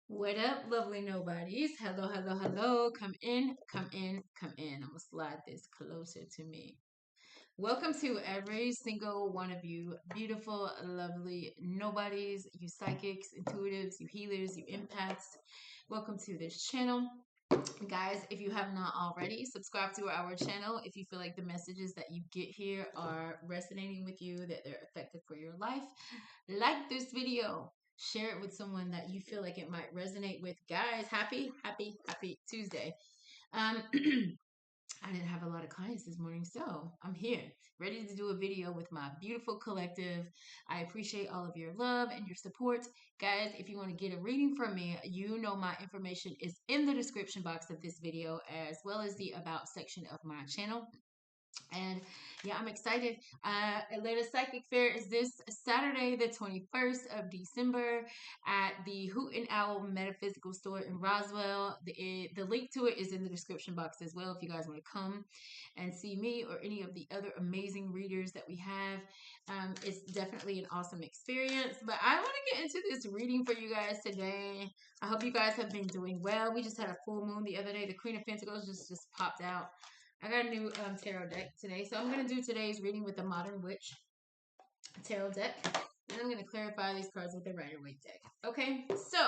What up, lovely nobodies? Hello, hello, hello. Come in, come in, come in. I'm gonna slide this closer to me. Welcome to every single one of you, beautiful, lovely nobodies, you psychics, intuitives, you healers, you empaths. Welcome to this channel. Guys, if you have not already, subscribe to our channel. If you feel like the messages that you get here are resonating with you, that they're effective for your life, like this video. Share it with someone that you feel like it might resonate with. Guys, happy Tuesday. I didn't have a lot of clients this morning, so I'm here, ready to do a video with my beautiful collective. I appreciate all of your love and your support. Guys, if you want to get a reading from me, you know my information is in the description box of this video, as well as the About section of my channel. And yeah, I'm excited. Atlanta Psychic Fair is this Saturday, the 21st of December at the Hoot Owl Metaphysical Store in Roswell. The link to it is in the description box as well if you guys want to come and see me or any of the other amazing readers that we have. It's definitely an awesome experience. But I want to get into this reading for you guys today. I hope you guys have been doing well. We just had a full moon the other day. The Queen of Pentacles just popped out. I got a new tarot deck today, so I'm going to do today's reading with the Modern Witch tarot deck. And I'm going to clarify these cards with the Rider-Waite deck. Okay, so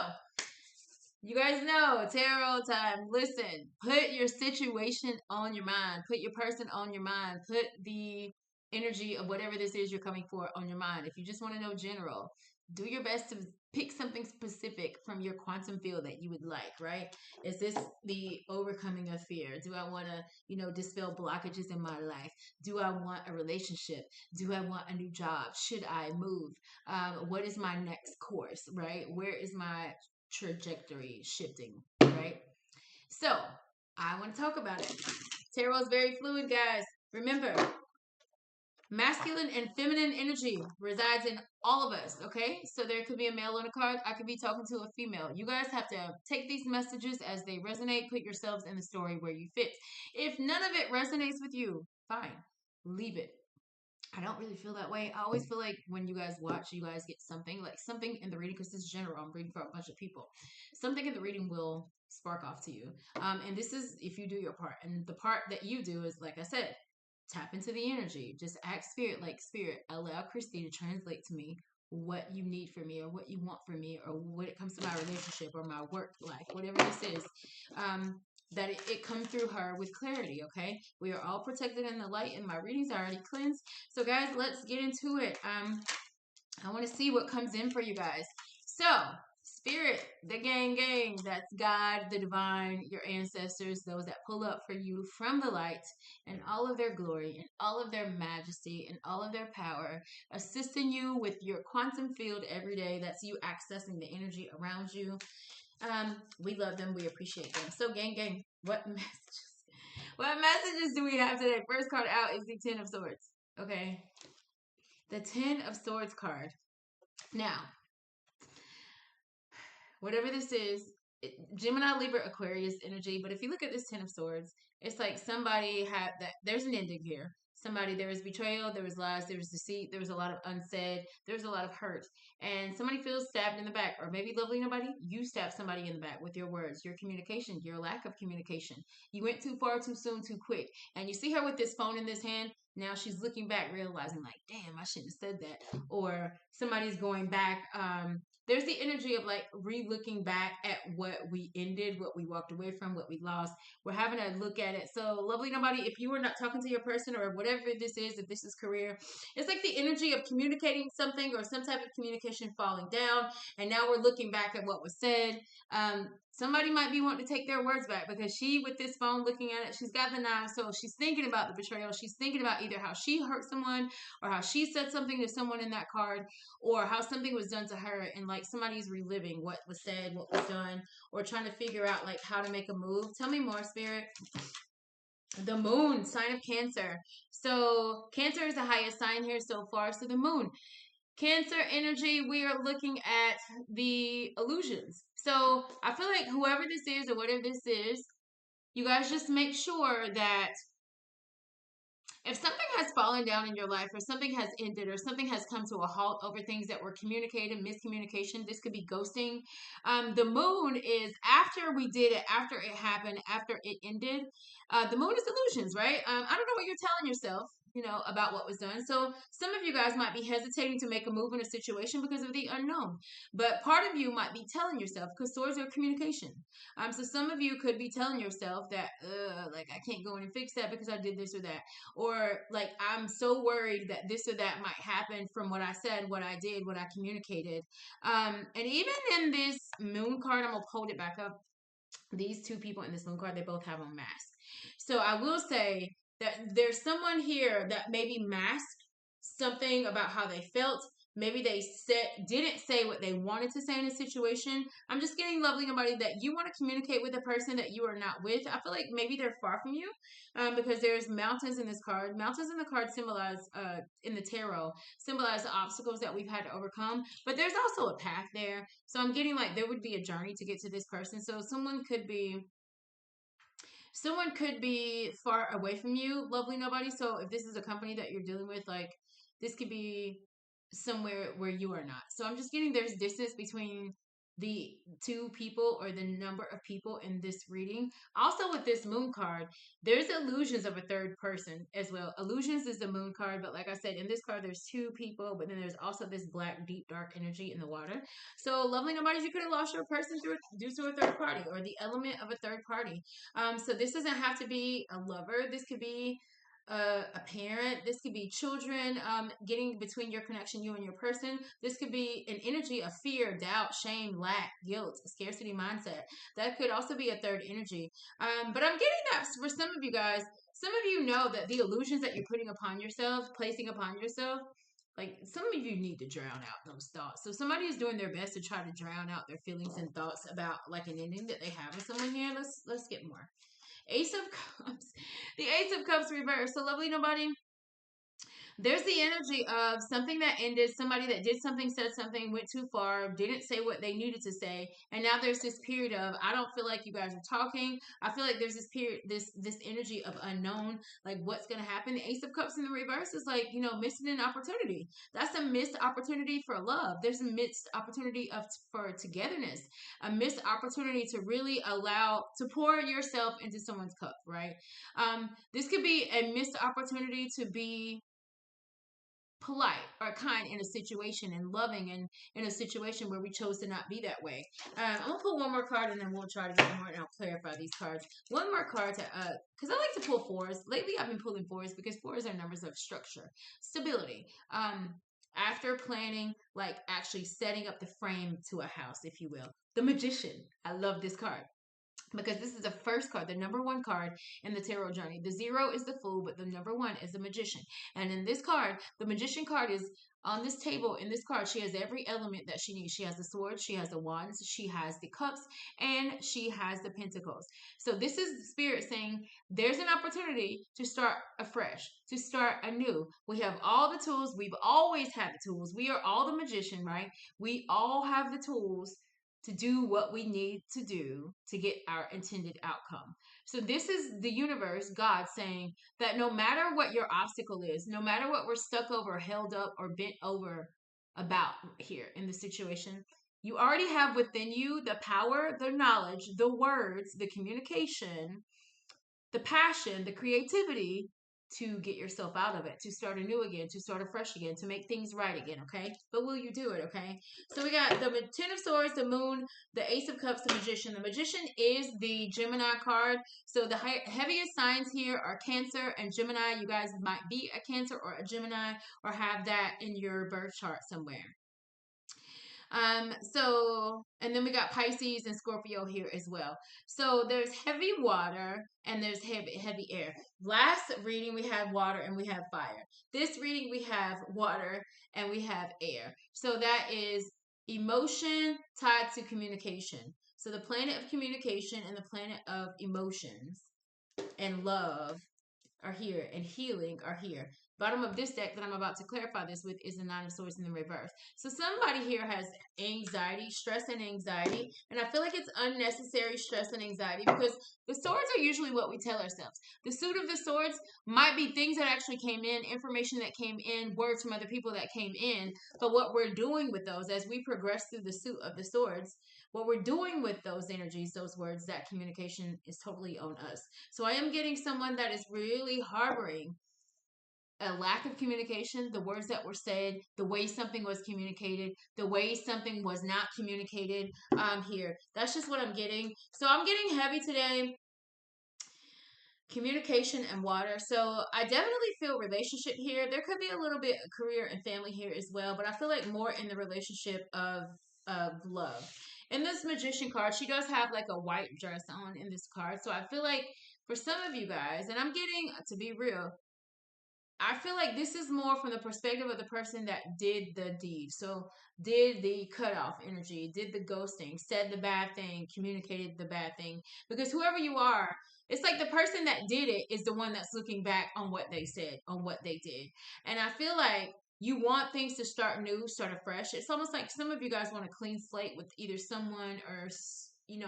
you guys know tarot time. Listen, put your situation on your mind. Put your person on your mind. Put the energy of whatever this is you're coming for on your mind. If you just want to know general, do your best to pick something specific from your quantum field that you would like, right? Is this the overcoming of fear? Do I want to, dispel blockages in my life? Do I want a relationship? Do I want a new job? Should I move? What is my next course, right? Where is my trajectory shifting, right? So I want to talk about it. Tarot is very fluid, guys. Remember, masculine and feminine energy resides in all of us, okay? So there could be a male on a card. I could be talking to a female. You guys have to take these messages as they resonate. Put yourselves in the story where you fit. If none of it resonates with you, fine. Leave it. I don't really feel that way. I always feel like when you guys watch, you guys get something in the reading, because this is general. I'm reading for a bunch of people. Something in the reading will spark off to you. And this is if you do your part. And the part that you do is, like I said, tap into the energy. Just ask spirit, like, spirit, allow Christy to translate to me what you need from me, or what you want from me, or when it comes to my relationship or my work life, whatever this is. That it come through her with clarity, okay? We are all protected in the light, and my readings are already cleansed. So, guys, let's get into it. I want to see what comes in for you guys. So, spirit, the gang, that's God, the divine, your ancestors, those that pull up for you from the light and all of their glory and all of their majesty and all of their power, assisting you with your quantum field every day. That's you accessing the energy around you. We love them. We appreciate them. So, gang, what messages? What messages do we have today? First card out is the Ten of Swords. Okay. The Ten of Swords card. Now, whatever this is, Gemini, Libra, Aquarius energy. But if you look at this Ten of Swords, it's like somebody had that. There's an ending here. There was betrayal, there was lies, there was deceit, there was a lot of unsaid, there was a lot of hurt, and somebody feels stabbed in the back. Or maybe, lovely nobody, you stabbed somebody in the back with your words, your communication, your lack of communication. You went too far, too soon, too quick. And you see her with this phone in this hand. Now she's looking back, realizing, like, damn, I shouldn't have said that. Or somebody's going back. There's the energy of like re-looking back at what we ended, what we walked away from, what we lost. We're having a look at it. So, lovely nobody, if you were not talking to your person, or whatever this is, if this is career, it's like the energy of communicating something, or some type of communication falling down, and now we're looking back at what was said. Somebody might be wanting to take their words back, because she, with this phone looking at it, she's got the knife, so she's thinking about the betrayal. She's thinking about either how she hurt someone, or how she said something to someone in that card, or how something was done to her, and like somebody's reliving what was said, what was done, or trying to figure out like how to make a move. Tell me more, spirit. The moon, sign of Cancer. So Cancer is the highest sign here so far. So the moon, Cancer energy, we are looking at the illusions. So I feel like whoever this is, or whatever this is, you guys just make sure that if something has fallen down in your life, or something has ended, or something has come to a halt over things that were communicated, miscommunication, this could be ghosting. The moon is after we did it, after it happened, after it ended. The moon is illusions, right? I don't know what you're telling yourself, about what was done. So some of you guys might be hesitating to make a move in a situation because of the unknown. But part of you might be telling yourself, because swords are communication. So some of you could be telling yourself that, like, I can't go in and fix that because I did this or that. Or, like, I'm so worried that this or that might happen from what I said, what I did, what I communicated. And even in this moon card, I'm going to hold it back up. These two people in this moon card, they both have on masks. So I will say that there's someone here that maybe masked something about how they felt. Maybe they didn't say what they wanted to say in a situation. I'm just getting lovely nobody that you want to communicate with a person that you are not with. I feel like maybe they're far from you, because there's mountains in this card. Mountains in the card symbolize, in the tarot, symbolize the obstacles that we've had to overcome. But there's also a path there. So I'm getting like there would be a journey to get to this person. So someone could be far away from you, lovely nobody. So if this is a company that you're dealing with, like, this could be somewhere where you are not. So I'm just getting there's distance between the two people, or the number of people in this reading. Also with this moon card, there's illusions of a third person as well. Illusions is the moon card, but like I said, in this card there's two people, but then there's also this black deep dark energy in the water. So lovely nobodies, you could have lost your person due to a third party, or the element of a third party. So this doesn't have to be a lover. This could be a parent. This could be children, getting between your connection, you and your person. This could be an energy of fear, doubt, shame, lack, guilt, scarcity mindset. That could also be a third energy. But I'm getting that for some of you guys. Some of you know that the illusions that you're putting upon yourself, placing upon yourself, like, some of you need to drown out those thoughts. So somebody is doing their best to try to drown out their feelings and thoughts about, like, an ending that they have with someone here. Let's get more. Ace of Cups. The Ace of Cups reverse. So lovely nobody. There's the energy of something that ended, somebody that did something, said something, went too far, didn't say what they needed to say, and now there's this period of, I don't feel like you guys are talking. I feel like there's this period, this energy of unknown, like what's gonna happen. The Ace of Cups in the reverse is like, missing an opportunity. That's a missed opportunity for love. There's a missed opportunity for togetherness, a missed opportunity to really allow to pour yourself into someone's cup, right? This could be a missed opportunity to be polite or kind in a situation, and loving in a situation where we chose to not be that way. I'm gonna pull one more card and then we'll try to get more, and I'll clarify these cards. One more card to because I like to pull fours. Lately I've been pulling fours because fours are numbers of structure, stability. After planning, like actually setting up the frame to a house, if you will. The Magician. I love this card because this is the first card, the number one card in the tarot journey. The 0 is the Fool, but the number 1 is the Magician. And in this card, the Magician card is on this table. In this card, she has every element that she needs. She has the swords, she has the wands, she has the cups, and she has the pentacles. So this is the spirit saying there's an opportunity to start afresh, to start anew. We have all the tools. We've always had the tools. We are all the magician, right? We all have the tools to do what we need to do to get our intended outcome. So this is the universe, God, saying that no matter what your obstacle is, no matter what we're stuck over, held up, or bent over about here in the situation, you already have within you the power, the knowledge, the words, the communication, the passion, the creativity to get yourself out of it, to start anew again, to start afresh again, to make things right again, okay? But will you do it, okay? So we got the Ten of Swords, the Moon, the Ace of Cups, the Magician. The Magician is the Gemini card. So the heaviest signs here are Cancer and Gemini. You guys might be a Cancer or a Gemini, or have that in your birth chart somewhere. And then we got Pisces and Scorpio here as well. So there's heavy water and there's heavy air. Last reading we had water and we have fire. This reading we have water and we have air. So that is emotion tied to communication. So the planet of communication and the planet of emotions and love are here, and healing are here. Bottom of this deck that I'm about to clarify this with is the Nine of Swords in the reverse. So somebody here has anxiety, stress and anxiety, and I feel like it's unnecessary stress and anxiety because the swords are usually what we tell ourselves. The suit of the swords might be things that actually came in, information that came in, words from other people that came in, but what we're doing with those as we progress through the suit of the swords, what we're doing with those energies, those words, that communication is totally on us. So I am getting someone that is really harboring a lack of communication, the words that were said, the way something was communicated, the way something was not communicated here. That's just what I'm getting. So I'm getting heavy today. Communication and water. So I definitely feel relationship here. There could be a little bit of career and family here as well, but I feel like more in the relationship of love. In this magician card, she does have like a white dress on in this card. So I feel like for some of you guys, and I'm getting to be real, I feel like this is more from the perspective of the person that did the deed. So, did the cutoff energy, did the ghosting, said the bad thing, communicated the bad thing. Because whoever you are, it's like the person that did it is the one that's looking back on what they said, on what they did. And I feel like you want things to start new, start afresh. It's almost like some of you guys want a clean slate with either someone or,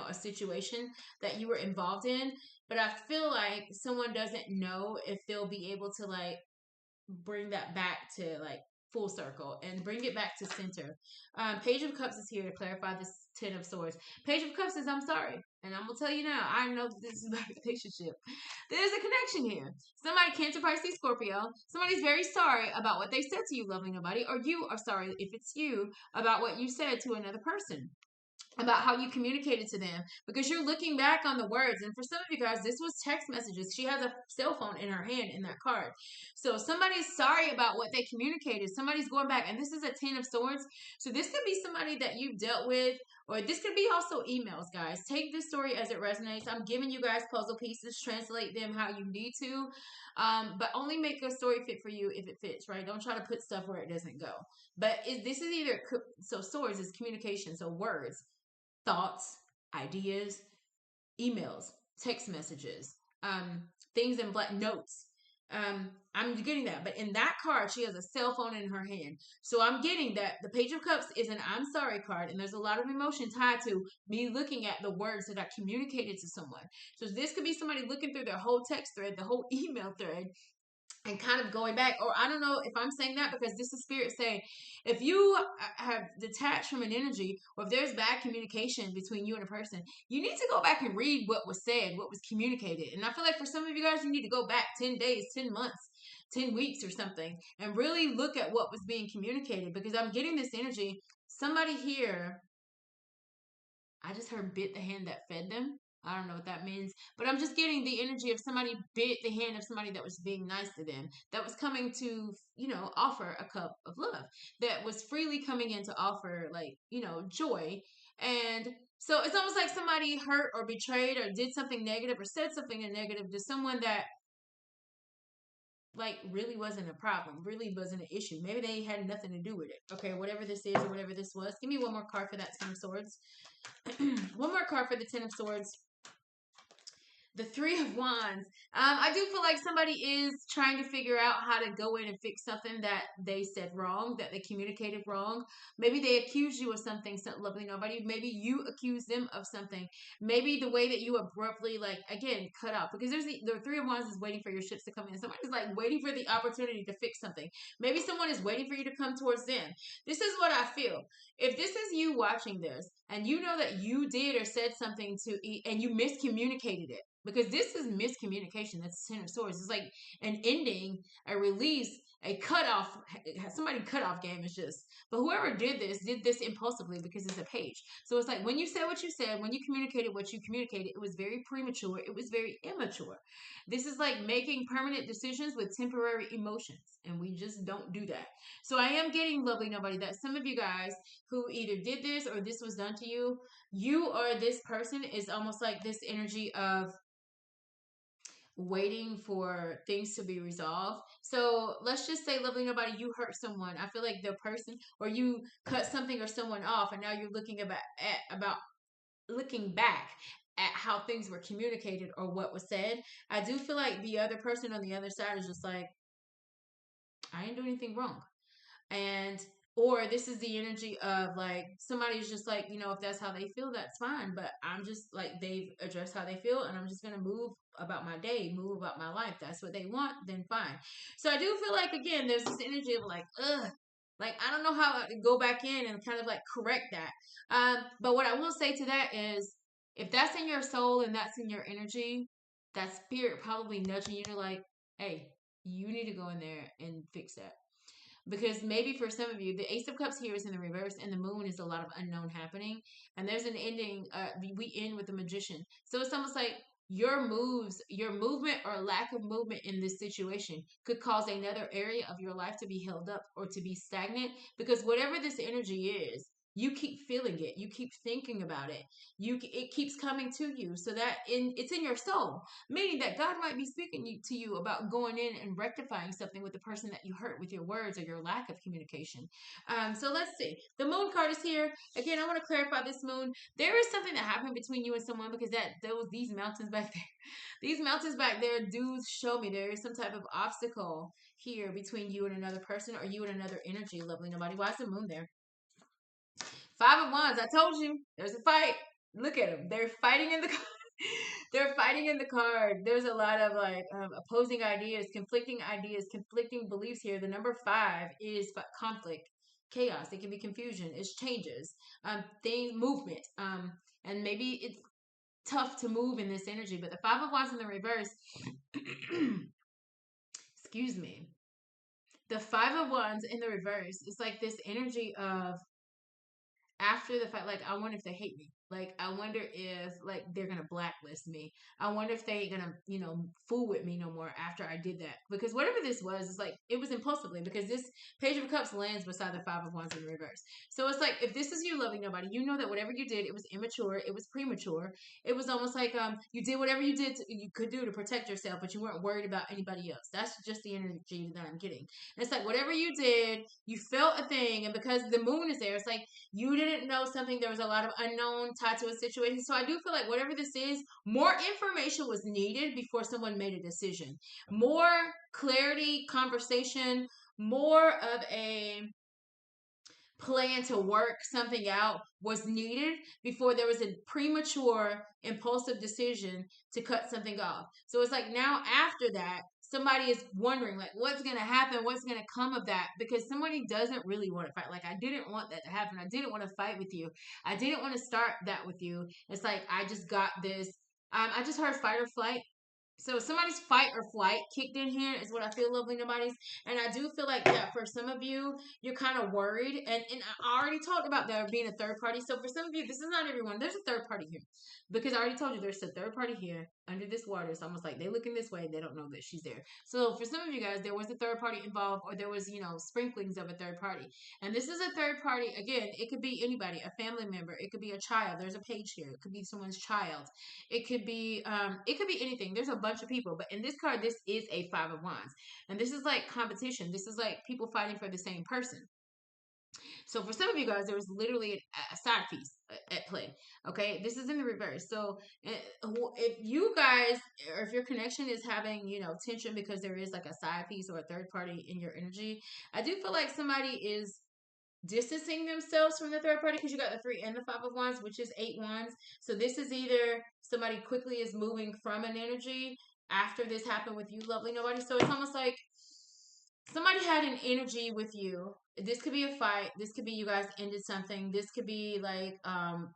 a situation that you were involved in. But I feel like someone doesn't know if they'll be able to like bring that back to like full circle and bring it back to center. Page of Cups is here to clarify this Ten of Swords. Page of Cups says, I'm sorry. And I'm going to tell you now, I know that this is about a relationship. There's a connection here. Somebody, Cancer, Pisces, Scorpio, somebody's very sorry about what they said to you, lovely nobody, or you are sorry if it's you about what you said to another person, about how you communicated to them, because you're looking back on the words. And for some of you guys, this was text messages. She has a cell phone in her hand in that card. So somebody's sorry about what they communicated. Somebody's going back, and this is a Ten of Swords. So this could be somebody that you've dealt with, or this could be also emails, guys. Take this story as it resonates. I'm giving you guys puzzle pieces. Translate them how you need to, but only make a story fit for you if it fits, right? Don't try to put stuff where it doesn't go. But this is either, so swords is communication, so words, thoughts, ideas, emails, text messages, things in black notes. I'm getting that. But in that card, she has a cell phone in her hand. So I'm getting that the Page of Cups is an I'm sorry card. And there's a lot of emotion tied to me looking at the words that I communicated to someone. So this could be somebody looking through their whole text thread, the whole email thread, and kind of going back. Or I don't know if I'm saying that because this is spirit saying, if you have detached from an energy, or if there's bad communication between you and a person, you need to go back and read what was said, what was communicated. And I feel like for some of you guys, you need to go back 10 days, 10 months, 10 weeks or something, and really look at what was being communicated. Because I'm getting this energy, somebody here, I just heard bit the hand that fed them. I don't know what that means, but I'm just getting the energy of somebody bit the hand of somebody that was being nice to them, that was coming to, offer a cup of love, that was freely coming in to offer, like, joy. And so it's almost like somebody hurt or betrayed or did something negative or said something negative to someone that like really wasn't a problem, really wasn't an issue. Maybe they had nothing to do with it. Okay, whatever this is or whatever this was. Give me one more card for that Ten of Swords. One more card for the Ten of Swords. The Three of Wands. I do feel like somebody is trying to figure out how to go in and fix something that they said wrong, that they communicated wrong. Maybe they accused you of something, lovely nobody. Maybe you accused them of something. Maybe the way that you abruptly, like, again, cut off. Because the Three of Wands is waiting for your ships to come in. Somebody's like waiting for the opportunity to fix something. Maybe someone is waiting for you to come towards them. This is what I feel. If this is you watching this, and you know that you did or said something and you miscommunicated it, because this is miscommunication. That's Ten of Swords. It's like an ending, a release, a cutoff. Somebody cutoff game is just. But whoever did this impulsively because it's a page. So it's like when you said what you said, when you communicated what you communicated, it was very premature. It was very immature. This is like making permanent decisions with temporary emotions, and we just don't do that. So I am getting, lovely nobody, that some of you guys who either did this or this was done to you, you or this person is almost like this energy of waiting for things to be resolved. So let's just say, lovely nobody, you hurt someone. I feel like the person, or you cut something or someone off, and now you're looking looking back at how things were communicated or what was said. I do feel like the other person on the other side is just like, I didn't do anything wrong. And or this is the energy of like somebody's just like, if that's how they feel, that's fine, but I'm just like, they've addressed how they feel and I'm just gonna move about my day, move about my life. That's what they want, then fine. So I do feel like, again, there's this energy of like, ugh, like I don't know how to go back in and kind of like correct that. But what I will say to that is, if that's in your soul and that's in your energy, that spirit probably nudging you to like, hey, you need to go in there and fix that. Because maybe for some of you, the Ace of Cups here is in the reverse, and the Moon is a lot of unknown happening. And there's an ending. We end with the Magician, so it's almost like your moves, your movement or lack of movement in this situation could cause another area of your life to be held up or to be stagnant. Because whatever this energy is, you keep feeling it, you keep thinking about it, it keeps coming to you, so that it's in your soul, meaning that God might be speaking to you about going in and rectifying something with the person that you hurt with your words or your lack of communication. So let's see. The Moon card is here. Again, I want to clarify this Moon. There is something that happened between you and someone, because these mountains back there, these mountains back there do show me there is some type of obstacle here between you and another person, or you and another energy. Lovely nobody. Why is the Moon there? Five of Wands. I told you there's a fight. Look at them. They're fighting in the they're fighting in the card. There's a lot of like opposing ideas, conflicting beliefs here. The number 5 is conflict, chaos. It can be confusion. It's changes, things, movement, and maybe it's tough to move in this energy. But the 5 of Wands in the reverse, excuse me, the 5 of Wands in the reverse is like this energy of after the fact, like I wonder if they hate me. Like I wonder if like they're gonna blacklist me. I wonder if they ain't gonna, fool with me no more after I did that. Because whatever this was, it's like it was impulsively, because this Page of Cups lands beside the 5 of Wands in reverse. So it's like, if this is you loving nobody, you know that whatever you did, it was immature, it was premature. It was almost like you did whatever you could do to protect yourself, but you weren't worried about anybody else. That's just the energy that I'm getting. And it's like whatever you did, you felt a thing, and because the Moon is there, it's like you didn't know something. There was a lot of unknown tied to a situation. So I do feel like whatever this is, more information was needed before someone made a decision. More clarity, conversation, more of a plan to work something out was needed before there was a premature, impulsive decision to cut something off. So it's like now after that, somebody is wondering like what's going to happen, what's going to come of that, because somebody doesn't really want to fight. Like I didn't want that to happen. I didn't want to fight with you. I didn't want to start that with you. It's like I just got this. I just heard fight or flight. So somebody's fight or flight kicked in here is what I feel, lovely nobodies. And I do feel like that for some of you, you're kind of worried. And I already talked about there being a third party. So for some of you, this is not everyone. There's a third party here. Because I already told you there's a third party here under this water. It's almost like they looking this way. They don't know that she's there. So for some of you guys, there was a third party involved, or there was, sprinklings of a third party. And this is a third party. Again, it could be anybody, a family member. It could be a child. There's a page here. It could be someone's child. It could be anything. There's a bunch of people, but in this card, this is a 5 of Wands, and this is like competition. This is like people fighting for the same person. So for some of you guys, there was literally a side piece at play. Okay, this is in the reverse. So if you guys, or if your connection is having, tension because there is like a side piece or a third party in your energy, I do feel like somebody is distancing themselves from the third party, because you got the 3 and the 5 of Wands, which is 8 Wands. So this is either somebody quickly is moving from an energy after this happened with you, lovely nobody. So it's almost like somebody had an energy with you. This could be a fight. This could be you guys ended something. This could be like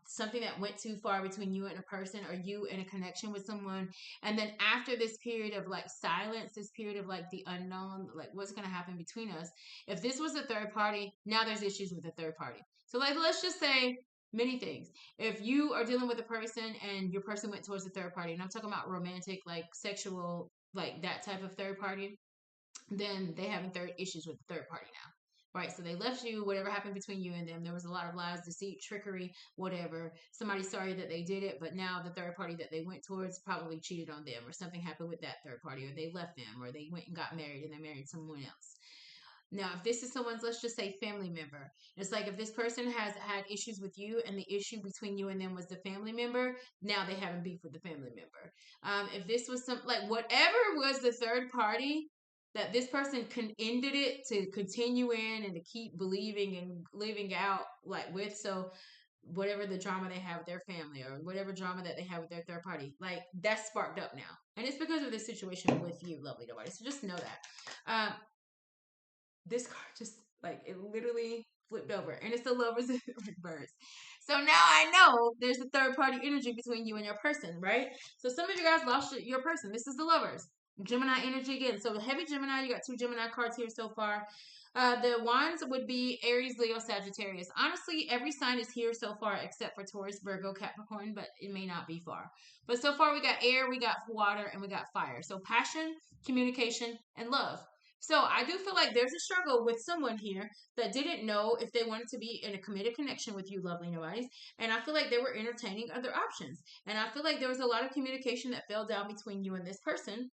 something that went too far between you and a person, or you in a connection with someone. And then after this period of like silence, this period of like the unknown, like what's going to happen between us. If this was a third party, now there's issues with the third party. So like, let's just say many things. If you are dealing with a person and your person went towards the third party, and I'm talking about romantic, like sexual, like that type of third party, then they having third issues with the third party now. Right, so they left you, whatever happened between you and them, there was a lot of lies, deceit, trickery, whatever. Somebody's sorry that they did it, but now the third party that they went towards probably cheated on them, or something happened with that third party, or they left them, or they went and got married and they married someone else. Now, if this is someone's, let's just say, family member, it's like if this person has had issues with you and the issue between you and them was the family member, now they have a beef with the family member. If this was some, like whatever was the third party, that this person ended it to continue in and to keep believing and living out like with. So whatever the drama they have with their family or whatever drama that they have with their third party, like that's sparked up now. And it's because of this situation with you, lovely nobody. So just know that. This card just like it literally flipped over and it's the lovers in reverse. So now I know there's a third party energy between you and your person, right? So some of you guys lost your person. This is the lovers. Gemini energy again. So heavy Gemini, you got 2 Gemini cards here so far. The wands would be Aries, Leo, Sagittarius. Honestly, every sign is here so far except for Taurus, Virgo, Capricorn, but it may not be far. But so far we got air, we got water, and we got fire. So passion, communication, and love. So I do feel like there's a struggle with someone here that didn't know if they wanted to be in a committed connection with you, lovely nobodies. And I feel like they were entertaining other options. And I feel like there was a lot of communication that fell down between you and this person.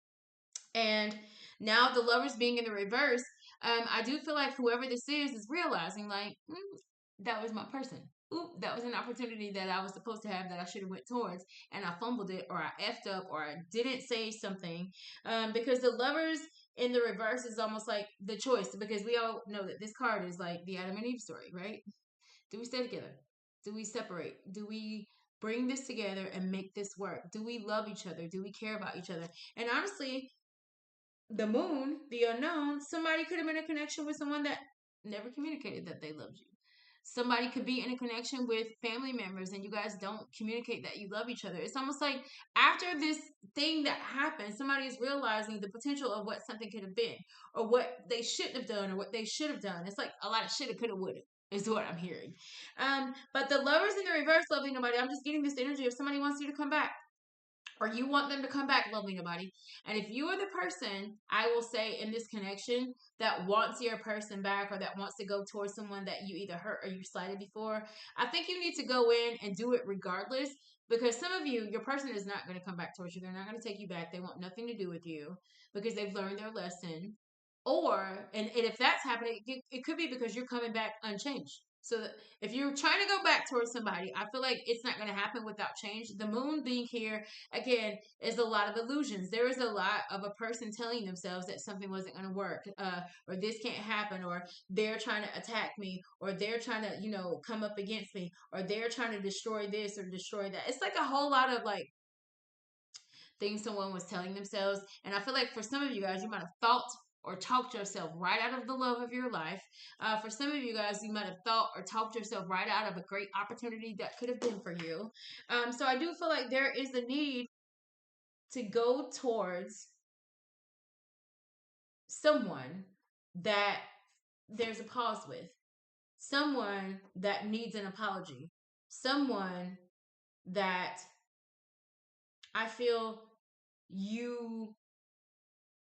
And now the lovers being in the reverse, I do feel like whoever this is realizing like, that was my person. Oop, that was an opportunity that I was supposed to have that I should have went towards, and I fumbled it, or I effed up, or I didn't say something. Because the lovers in the reverse is almost like the choice, because we all know that this card is like the Adam and Eve story, right? Do we stay together? Do we separate? Do we bring this together and make this work? Do we love each other? Do we care about each other? And honestly, the moon, the unknown, somebody could have been in a connection with someone that never communicated that they loved you. Somebody could be in a connection with family members and you guys don't communicate that you love each other. It's almost like after this thing that happened, somebody is realizing the potential of what something could have been or what they shouldn't have done or what they should have done. It's like a lot of shoulda, coulda, woulda is what I'm hearing. But the lovers in the reverse, loving nobody, I'm just getting this energy if somebody wants you to come back or you want them to come back, lovely nobody. And if you are the person, I will say in this connection that wants your person back or that wants to go towards someone that you either hurt or you slighted before, I think you need to go in and do it regardless, because some of you, your person is not going to come back towards you. They're not going to take you back. They want nothing to do with you because they've learned their lesson. Or, and if that's happening, it could be because you're coming back unchanged. So if you're trying to go back towards somebody, I feel like it's not going to happen without change. The moon being here, again, is a lot of illusions. There is a lot of a person telling themselves that something wasn't going to work, or this can't happen, or they're trying to attack me, or they're trying to, come up against me, or they're trying to destroy this or destroy that. It's like a whole lot of like things someone was telling themselves. And I feel like for some of you guys, you might have thought or talked yourself right out of the love of your life. For some of you guys, you might have thought or talked yourself right out of a great opportunity that could have been for you. So I do feel like there is a need to go towards someone that there's a pause with, someone that needs an apology, someone that I feel you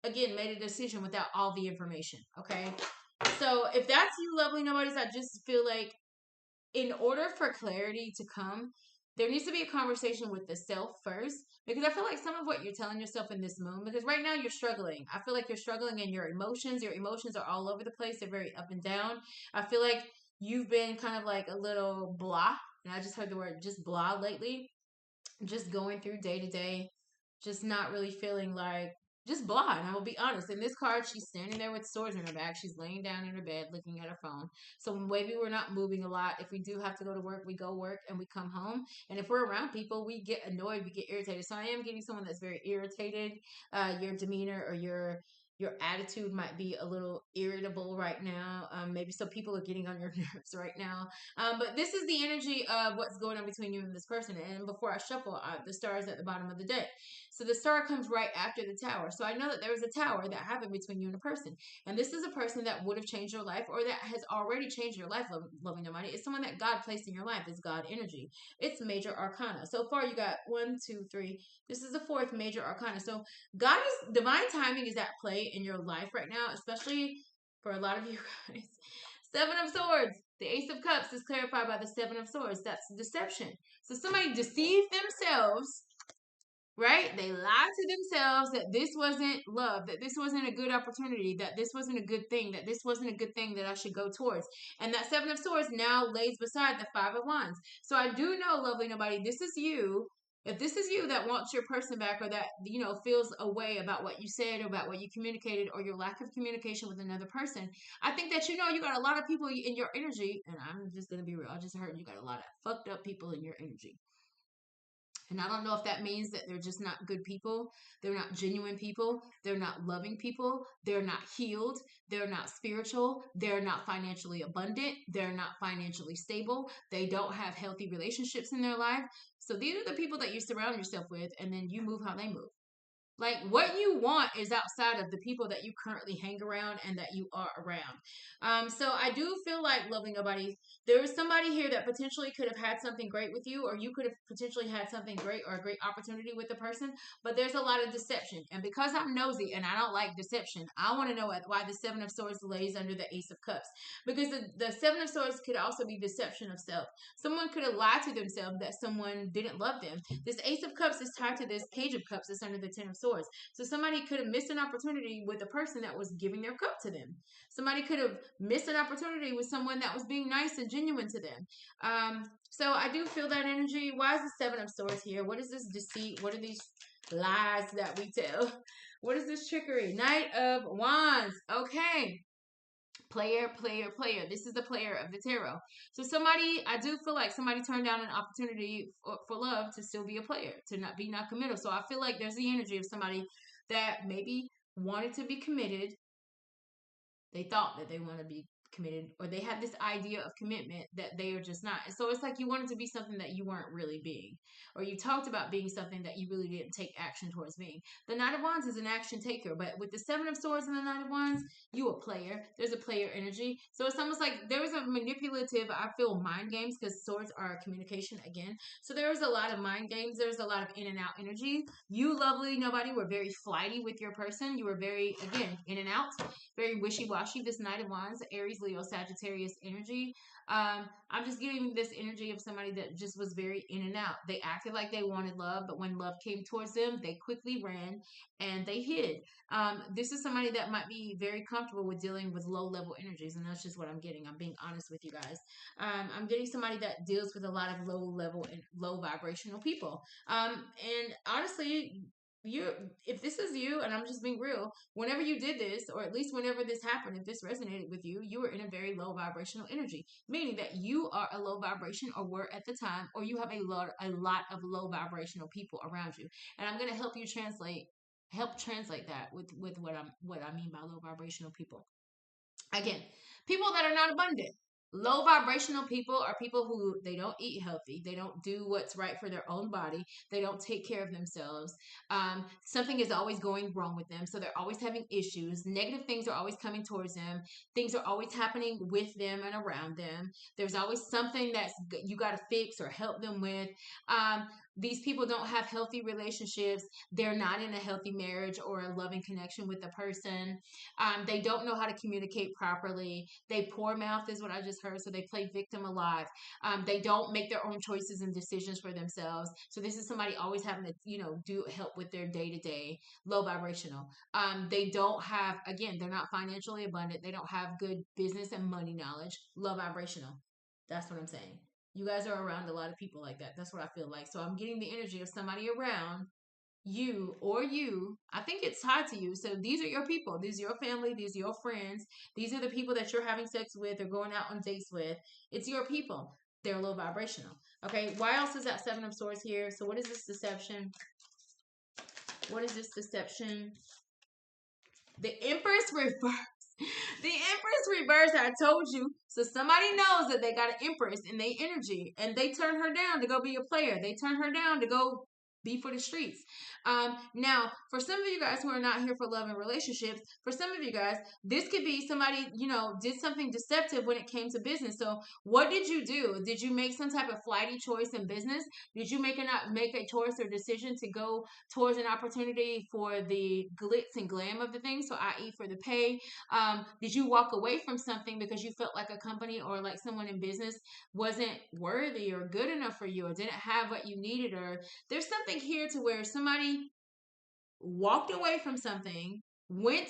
again made a decision without all the information. Okay, so if that's you, lovely nobodies, I just feel like in order for clarity to come, there needs to be a conversation with the self first, because I feel like some of what you're telling yourself in this moon, because right now you're struggling. I feel like you're struggling in your emotions. Your emotions are all over the place. They're very up and down. I feel like you've been kind of like a little blah, and I just heard the word just blah lately, just going through day to day, just not really feeling like just blah. And I will be honest. In this card, she's standing there with swords in her back. She's laying down in her bed looking at her phone. So maybe we're not moving a lot. If we do have to go to work, we go work and we come home. And if we're around people, we get annoyed, we get irritated. So I am getting someone that's very irritated. Your demeanor or your attitude might be a little irritable right now. Maybe some people are getting on your nerves right now. But this is the energy of what's going on between you and this person. And before I shuffle, the star is at the bottom of the deck. So the star comes right after the tower. So I know that there was a tower that happened between you and a person. And this is a person that would have changed your life or that has already changed your life, loving nobody. It's someone that God placed in your life. It's God energy. It's major arcana. So far you got 1, 2, 3. This is the 4th major arcana. So God is, divine timing is at play in your life right now, especially for a lot of you guys. 7 of Swords. The Ace of Cups is clarified by the 7 of Swords. That's deception. So somebody deceived themselves, right? They lied to themselves that this wasn't love, that this wasn't a good opportunity, that this wasn't a good thing, that this wasn't a good thing that I should go towards. And that 7 of Swords now lays beside the 5 of Wands. So I do know, lovely nobody, this is you If this is you that wants your person back, or that, feels a way about what you said or about what you communicated or your lack of communication with another person, I think that, you got a lot of people in your energy, and I'm just going to be real. I just heard you got a lot of fucked up people in your energy. And I don't know if that means that they're just not good people. They're not genuine people. They're not loving people. They're not healed. They're not spiritual. They're not financially abundant. They're not financially stable. They don't have healthy relationships in their life. So these are the people that you surround yourself with, and then you move how they move. Like, what you want is outside of the people that you currently hang around and that you are around. So I do feel like, loving nobody, there is somebody here that potentially could have had something great with you, or you could have potentially had something great or a great opportunity with the person, but there's a lot of deception. And because I'm nosy and I don't like deception, I want to know why the Seven of Swords lays under the Ace of Cups. Because the Seven of Swords could also be deception of self. Someone could have lied to themselves that someone didn't love them. This Ace of Cups is tied to this Page of Cups that's under the Ten of Swords. So somebody could have missed an opportunity with a person that was giving their cup to them. Somebody could have missed an opportunity with someone that was being nice and genuine to them. So I do feel that energy. Why is the Seven of Swords here? What is this deceit? What are these lies that we tell? What is this trickery? Knight of Wands. Okay. Player, player, player. This is the player of the tarot. So somebody, I do feel like somebody turned down an opportunity for love to still be a player, to not be not committal. So I feel like there's the energy of somebody that maybe wanted to be committed. They thought that they want to be committed, or they had this idea of commitment that they are just not. And so it's like you wanted to be something that you weren't really being, or you talked about being something that you really didn't take action towards being. The Knight of Wands is an action taker, but with the Seven of Swords and the Knight of Wands, you a player. There's a player energy. So it's almost like there was a manipulative, I feel, mind games, because swords are communication again. So there was a lot of mind games. There's a lot of in and out energy. You, lovely nobody, were very flighty with your person. You were very, again, in and out, very wishy-washy. This Knight of Wands, Aries, Leo, Sagittarius energy. I'm just getting this energy of somebody that just was very in and out. They acted like they wanted love, but when love came towards them, they quickly ran and they hid. This is somebody that might be very comfortable with dealing with low level energies, and that's just what I'm getting. I'm being honest with you guys. I'm getting somebody that deals with a lot of low level and low vibrational people. And honestly, if this is you, and I'm just being real, whenever you did this, or at least whenever this happened, if this resonated with you, you were in a very low vibrational energy, meaning that you are a low vibration, or were at the time, or you have a lot of low vibrational people around you. And I'm going to help translate that with what I mean by low vibrational people. Again, people that are not abundant. Low vibrational people are people who, they don't eat healthy. They don't do what's right for their own body. They don't take care of themselves. Something is always going wrong with them. So they're always having issues. Negative things are always coming towards them. Things are always happening with them and around them. There's always something that's you got to fix or help them with. These people don't have healthy relationships. They're not in a healthy marriage or a loving connection with the person. They don't know how to communicate properly. They poor mouth is what I just heard. So they play victim a lot. They don't make their own choices and decisions for themselves. So this is somebody always having to, do help with their day to day, low vibrational. They don't have, again, they're not financially abundant. They don't have good business and money knowledge, low vibrational. That's what I'm saying. You guys are around a lot of people like that. That's what I feel like. So I'm getting the energy of somebody around you, or you, I think it's tied to you. So these are your people. These are your family. These are your friends. These are the people that you're having sex with or going out on dates with. It's your people. They're low vibrational. Okay. Why else is that Seven of Swords here? So what is this deception? What is this deception? The Empress reverse. The Empress reverse, I told you. So somebody knows that they got an Empress in their energy, and they turn her down to go be a player. They turn her down to go be for the streets. Now, for some of you guys who are not here for love and relationships, for some of you guys, this could be somebody, did something deceptive when it came to business. So what did you do? Did you make some type of flighty choice in business? Did you make a choice or decision to go towards an opportunity for the glitz and glam of the thing? So i.e. for the pay. Did you walk away from something because you felt like a company or like someone in business wasn't worthy or good enough for you, or didn't have what you needed? Or there's something here to where somebody walked away from something, went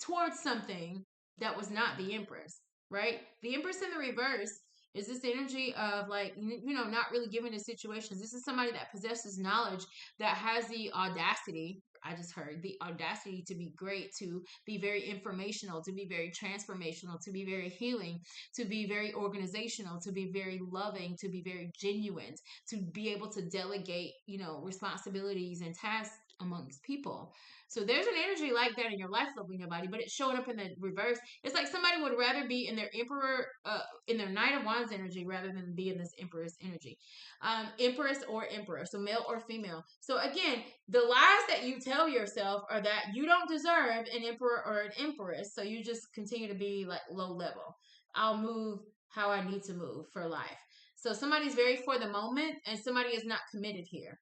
towards something that was not the Empress, right? The Empress in the reverse Is this energy of like, not really giving to situations? This is somebody that possesses knowledge, that has the audacity. I just heard the audacity to be great, to be very informational, to be very transformational, to be very healing, to be very organizational, to be very loving, to be very genuine, to be able to delegate, responsibilities and tasks amongst people. So there's an energy like that in your life, lovely nobody, but it's showing up in the reverse. It's like somebody would rather be in their emperor, in their Knight of Wands energy rather than be in this Empress energy. Empress or emperor, so male or female. So again, the lies that you tell yourself are that you don't deserve an emperor or an empress, so you just continue to be like low level. I'll move how I need to move for life. So somebody's very for the moment and somebody is not committed here.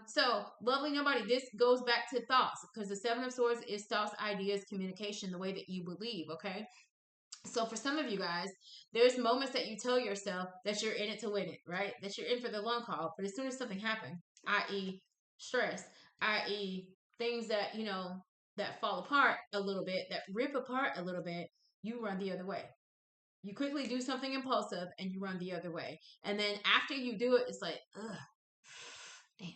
So lovely nobody, this goes back to thoughts, because the Seven of Swords is thoughts, ideas, communication, the way that you believe, okay? So for some of you guys, there's moments that you tell yourself that you're in it to win it, right? That you're in for the long haul. But as soon as something happens, i.e. stress, i.e. things that, that fall apart a little bit, that rip apart a little bit, you run the other way. You quickly do something impulsive and you run the other way. And then after you do it, it's like, ugh, damn.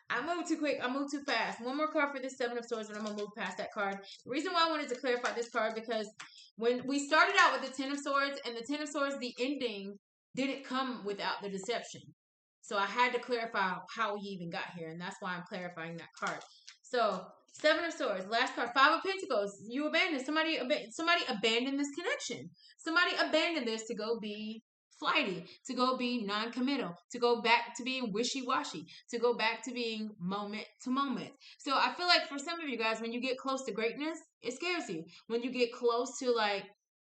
I moved too quick. I moved too fast. One more card for this Seven of Swords, and I'm going to move past that card. The reason why I wanted to clarify this card, because when we started out with the Ten of Swords, and the Ten of Swords, the ending didn't come without the deception. So I had to clarify how we even got here, and that's why I'm clarifying that card. So, Seven of Swords, last card, Five of Pentacles. You abandoned. Somebody abandoned this connection. Somebody abandoned this to go be flighty, to go be non-committal, to go back to being wishy-washy, to go back to being moment to moment. So I feel like for some of you guys, when you get close to greatness, it scares you. When you get close to like,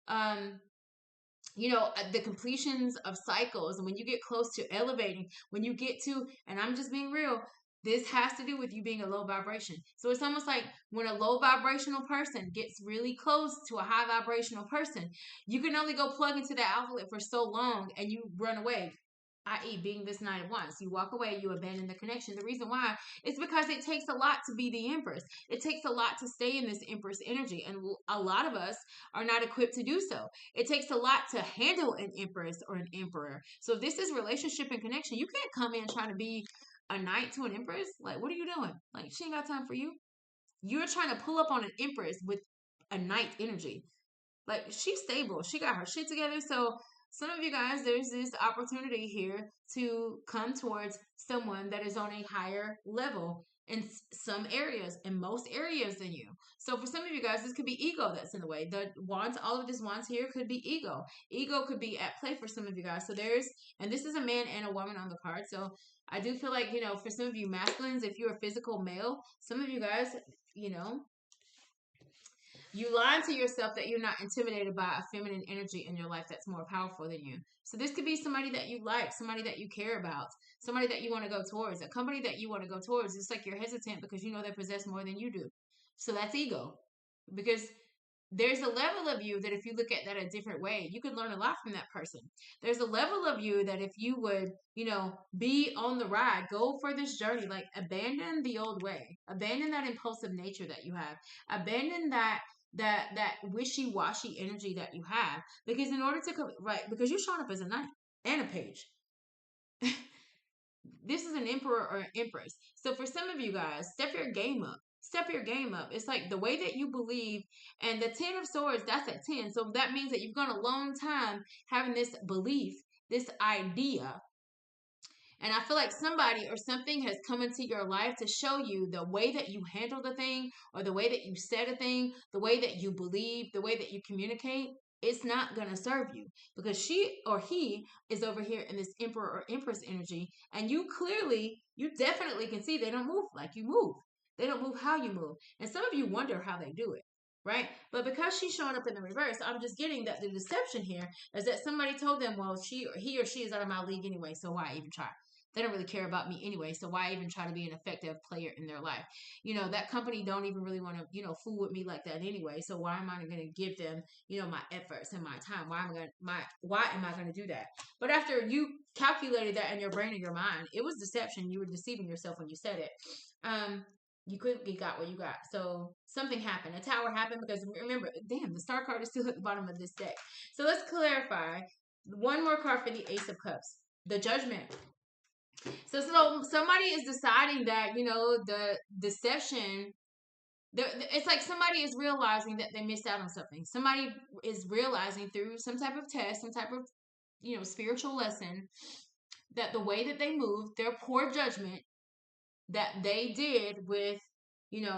the completions of cycles, and when you get close to elevating, when you get to, and I'm just being real, this has to do with you being a low vibration. So it's almost like when a low vibrational person gets really close to a high vibrational person, you can only go plug into that outlet for so long and you run away, i.e. being this Knight of Wands. You walk away, you abandon the connection. The reason why is because it takes a lot to be the Empress. It takes a lot to stay in this Empress energy, and a lot of us are not equipped to do so. It takes a lot to handle an Empress or an Emperor. So if this is relationship and connection, you can't come in trying to be a knight to an Empress. Like, what are you doing? Like, she ain't got time for you. You're trying to pull up on an Empress with a knight energy. Like, she's stable. She got her shit together. So some of you guys, there's this opportunity here to come towards someone that is on a higher level in some areas, in most areas than you. So for some of you guys, this could be ego that's in the way. The wands, all of these wands here could be ego. Ego could be at play for some of you guys. So and this is a man and a woman on the card. So I do feel like, for some of you masculines, if you're a physical male, some of you guys, you lie to yourself that you're not intimidated by a feminine energy in your life that's more powerful than you. So this could be somebody that you like, somebody that you care about, somebody that you want to go towards, a company that you want to go towards. It's like you're hesitant because you know they possess more than you do. So that's ego. Because there's a level of you that if you look at that a different way, you could learn a lot from that person. There's a level of you that if you would, be on the ride, go for this journey, like abandon the old way, abandon that impulsive nature that you have, abandon that wishy-washy energy that you have, because in order to come right, because you're showing up as a knight and a page. This is an emperor or an empress. So for some of you guys, step your game up. Step your game up. It's like the way that you believe, and the 10 of swords, that's at 10. So that means that you've gone a long time having this belief, this idea. And I feel like somebody or something has come into your life to show you the way that you handle the thing, or the way that you said a thing, the way that you believe, the way that you communicate. It's not going to serve you, because she or he is over here in this emperor or empress energy. And you definitely can see they don't move like you move. They don't move how you move. And some of you wonder how they do it. Right? But because she's showing up in the reverse, I'm just getting that the deception here is that somebody told them, well, he or she is out of my league anyway, so why even try? They don't really care about me anyway, so why even try to be an effective player in their life? That company don't even really want to, fool with me like that anyway, so why am I going to give them, my efforts and my time? Why am I going to do that? But after you calculated that in your brain and your mind, it was deception. You were deceiving yourself when you said it. You quickly got what you got. So something happened. A tower happened because, remember, damn, the star card is still at the bottom of this deck. So let's clarify. One more card for the Ace of Cups. The Judgment. So somebody is deciding that, the deception, it's like somebody is realizing that they missed out on something. Somebody is realizing through some type of test, some type of, spiritual lesson, that the way that they moved, their poor judgment that they did with,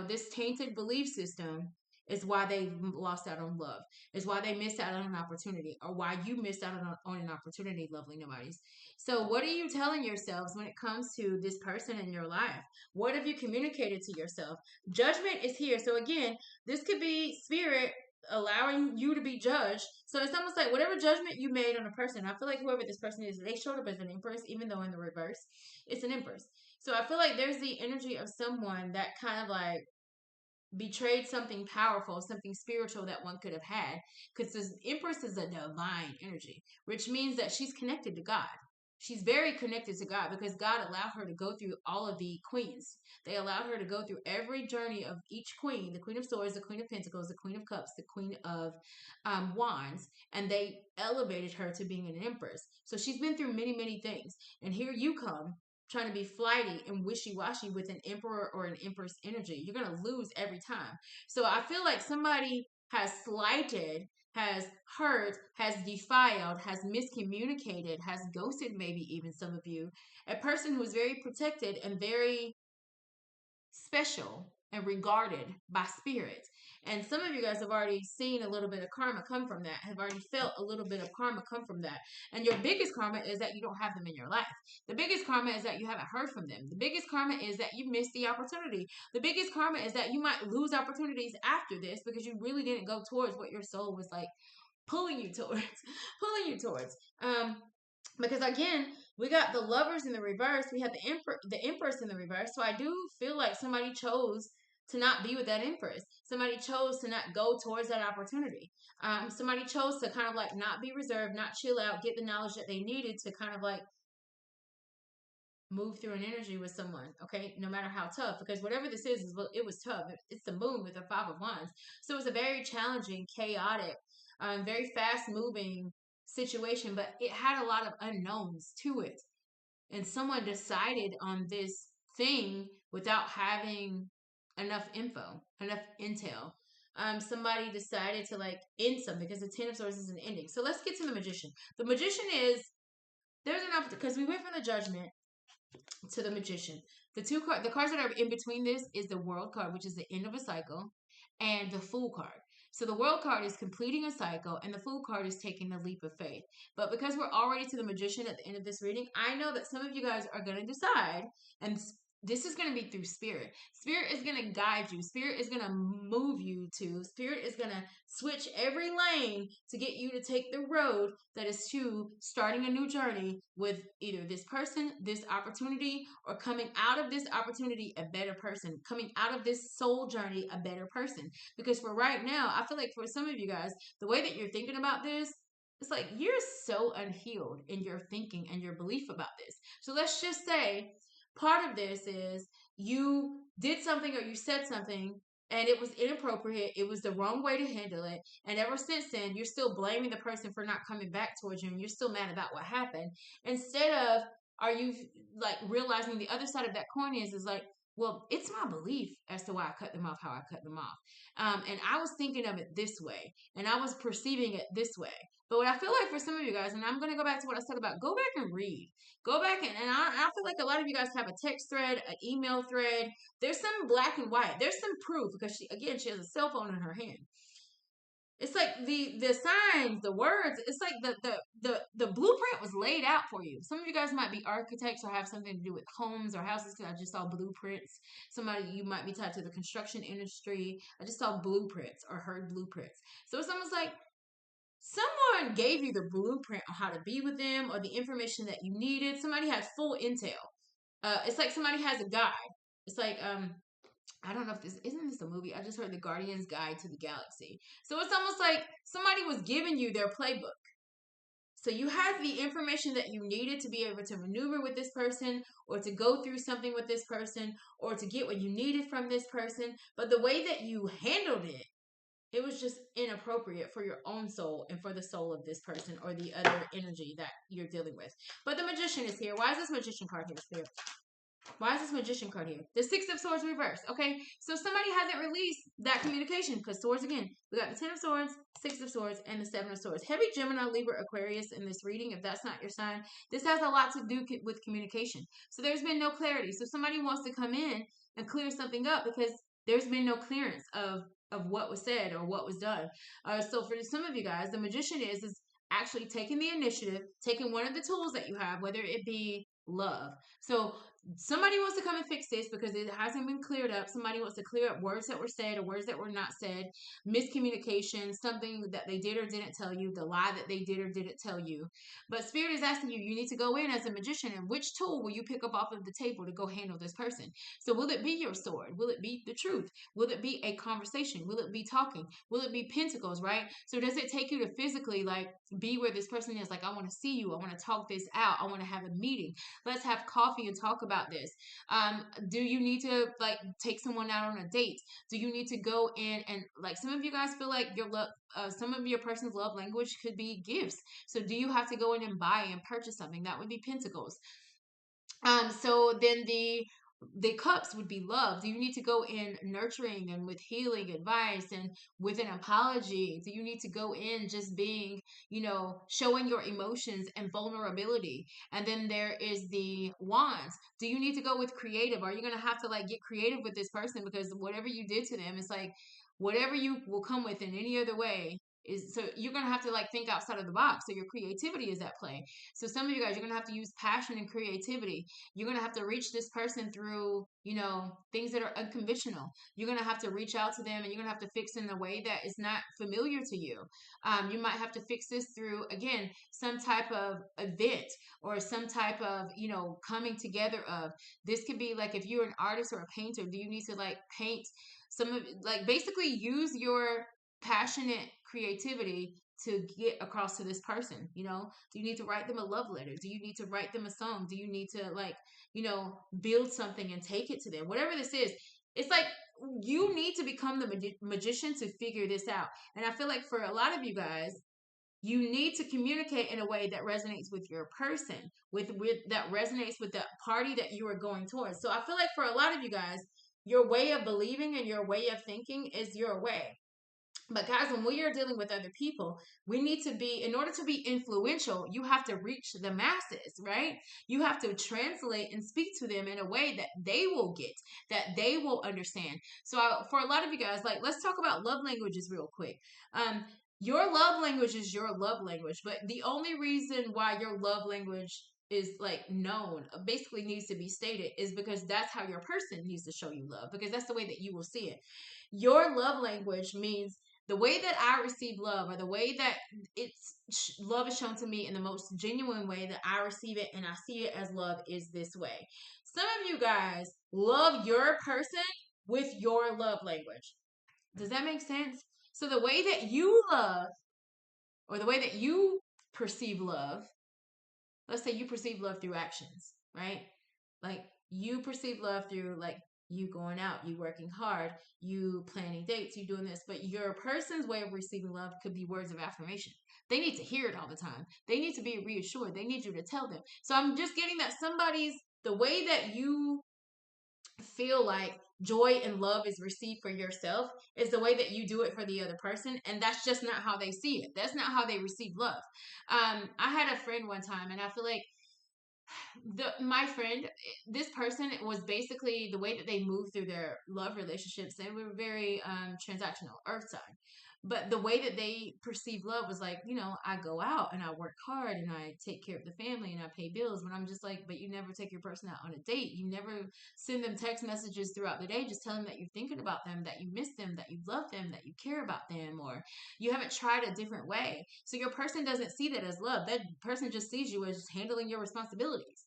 this tainted belief system, is why they lost out on love, is why they missed out on an opportunity, or why you missed out on an opportunity, lovely nobodies. So what are you telling yourselves when it comes to this person in your life? What have you communicated to yourself? Judgment is here. So again, this could be spirit allowing you to be judged. So it's almost like whatever judgment you made on a person, I feel like whoever this person is, they showed up as an empress, even though in the reverse, it's an empress. So I feel like there's the energy of someone that kind of like betrayed something powerful, something spiritual that one could have had. Because this Empress is a divine energy, which means that she's connected to God. She's very connected to God because God allowed her to go through all of the queens. They allowed her to go through every journey of each queen, the Queen of Swords, the Queen of Pentacles, the Queen of Cups, the Queen of Wands, and they elevated her to being an Empress. So she's been through many, many things. And here you come trying to be flighty and wishy-washy with an emperor or an empress energy. You're going to lose every time. So I feel like somebody has slighted, has hurt, has defiled, has miscommunicated, has ghosted maybe even some of you. A person who's very protected and very special and regarded by spirit. And some of you guys have already seen a little bit of karma come from that, have already felt a little bit of karma come from that. And your biggest karma is that you don't have them in your life. The biggest karma is that you haven't heard from them. The biggest karma is that you missed the opportunity. The biggest karma is that you might lose opportunities after this because you really didn't go towards what your soul was like pulling you towards. pulling you towards. Because again, we got the Lovers in the reverse. We have the Empress in the reverse. So I do feel like somebody chose to not be with that Empress. Somebody chose to not go towards that opportunity. Somebody chose to kind of like not be reserved, not chill out, get the knowledge that they needed to kind of like move through an energy with someone, okay? No matter how tough, because whatever this is it was tough. It's the moon with the Five of Wands. So it was a very challenging, chaotic, very fast moving situation, but it had a lot of unknowns to it. And someone decided on this thing without having enough info, enough intel. Somebody decided to like end something because the Ten of Swords is an ending. So let's get to the Magician. The Magician is, there's enough, because we went from the Judgment to the Magician. The cards that are in between this is the World card, which is the end of a cycle, and the Fool card. So the World card is completing a cycle, and the Fool card is taking a leap of faith. But because we're already to the Magician at the end of this reading, I know that some of you guys are going to decide, and this is going to be through Spirit. Spirit is going to guide you. Spirit is going to move you to. Spirit is going to switch every lane to get you to take the road that is to starting a new journey with either this person, this opportunity, or coming out of this opportunity a better person. Coming out of this soul journey a better person. Because for right now, I feel like for some of you guys, the way that you're thinking about this, it's like you're so unhealed in your thinking and your belief about this. So let's just say part of this is you did something or you said something and it was inappropriate. It was the wrong way to handle it. And ever since then, you're still blaming the person for not coming back towards you and you're still mad about what happened. Instead of, are you like realizing the other side of that coin is like, well, it's my belief as to why I cut them off, how I cut them off. And I was thinking of it this way and I was perceiving it this way. But what I feel like for some of you guys, and I'm going to go back to what I said about go back and read. Go back and I feel like a lot of you guys have a text thread, an email thread. There's some black and white. There's some proof because she has a cell phone in her hand. It's like the signs, the words. It's like the blueprint was laid out for you. Some of you guys might be architects or have something to do with homes or houses. I just saw blueprints. Somebody, you might be tied to the construction industry. I just saw blueprints or heard blueprints. So it's almost like someone gave you the blueprint on how to be with them or the information that you needed. Somebody had full intel. It's like somebody has a guide. It's like, I don't know if isn't this a movie? I just heard The Guardian's Guide to the Galaxy. So it's almost like somebody was giving you their playbook. So you had the information that you needed to be able to maneuver with this person or to go through something with this person or to get what you needed from this person. But the way that you handled it it was just inappropriate for your own soul and for the soul of this person or the other energy that you're dealing with. But the Magician is here. Why is this Magician card here, Spirit? Why is this Magician card here? The Six of Swords reversed. Okay, so somebody hasn't released that communication because swords again. We got the Ten of Swords, Six of Swords, and the Seven of Swords. Heavy Gemini, Libra, Aquarius in this reading. If that's not your sign, this has a lot to do with communication. So there's been no clarity. So somebody wants to come in and clear something up because there's been no clearance of what was said or what was done. So for some of you guys, the Magician is actually taking the initiative, taking one of the tools that you have, whether it be love. So somebody wants to come and fix this because it hasn't been cleared up. Somebody wants to clear up words that were said or words that were not said, miscommunication, something that they did or didn't tell you, the lie that they did or didn't tell you. But Spirit is asking you, you need to go in as a magician, and which tool will you pick up off of the table to go handle this person? So will it be your sword? Will it be the truth? Will it be a conversation? Will it be talking? Will it be pentacles, right? So does it take you to physically like be where this person is? Like, I want to see you. I want to talk this out. I want to have a meeting. Let's have coffee and talk about this. Do you need to like take someone out on a date? Do you need to go in and like some of you guys feel like your love, some of your person's love language could be gifts. So do you have to go in and buy and purchase something? That would be pentacles. So then the cups would be love. Do you need to go in nurturing and with healing advice and with an apology? Do you need to go in just being, showing your emotions and vulnerability? And then there is the wands. Do you need to go with creative? Are you going to have to like get creative with this person because whatever you did to them, it's like whatever you will come with in any other way is, so you're going to have to like think outside of the box. So your creativity is at play. So some of you guys, you're going to have to use passion and creativity. You're going to have to reach this person through, things that are unconventional. You're going to have to reach out to them and you're going to have to fix in a way that is not familiar to you. You might have to fix this through, again, some type of event or some type of, coming together of, this could be like if you're an artist or a painter, do you need to like paint some of, like basically use your passionate creativity to get across to this person? Do you need to write them a love letter? Do you need to write them a song? Do you need to like build something and take it to them? Whatever this is, it's like you need to become the magician to figure this out. And I feel like for a lot of you guys, you need to communicate in a way that resonates with your person, with that resonates with the party that you are going towards. So I feel like for a lot of you guys, your way of believing and your way of thinking is your way. But guys, when we are dealing with other people, we need to be, in order to be influential, you have to reach the masses, right? You have to translate and speak to them in a way that they will get, that they will understand. So for a lot of you guys, like, let's talk about love languages real quick. Your love language is your love language, but the only reason why your love language is like known, basically needs to be stated, is because that's how your person needs to show you love, because that's the way that you will see it. Your love language means the way that I receive love, or the way that love is shown to me in the most genuine way that I receive it and I see it as love, is this way. Some of you guys love your person with your love language. Does that make sense? So the way that you love, or the way that you perceive love, let's say you perceive love through actions, right? Like you perceive love through like you going out, you working hard, you planning dates, you doing this. But your person's way of receiving love could be words of affirmation. They need to hear it all the time. They need to be reassured. They need you to tell them. So I'm just getting that the way that you feel like joy and love is received for yourself is the way that you do it for the other person, and that's just not how they see it. That's not how they receive love. I had a friend one time, and I feel like my friend, this person, was basically the way that they moved through their love relationships. They were very transactional, earth sign. But the way that they perceive love was like, I go out and I work hard and I take care of the family and I pay bills. But I'm just like, but you never take your person out on a date. You never send them text messages throughout the day just telling them that you're thinking about them, that you miss them, that you love them, that you care about them, or you haven't tried a different way. So your person doesn't see that as love. That person just sees you as handling your responsibilities.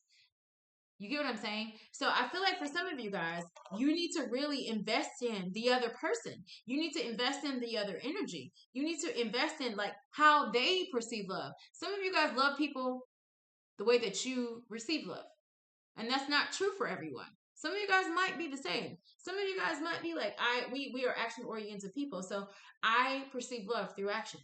You get what I'm saying? So I feel like for some of you guys, you need to really invest in the other person. You need to invest in the other energy. You need to invest in like how they perceive love. Some of you guys love people the way that you receive love. And that's not true for everyone. Some of you guys might be the same. Some of you guys might be like, we are action-oriented people. So I perceive love through action.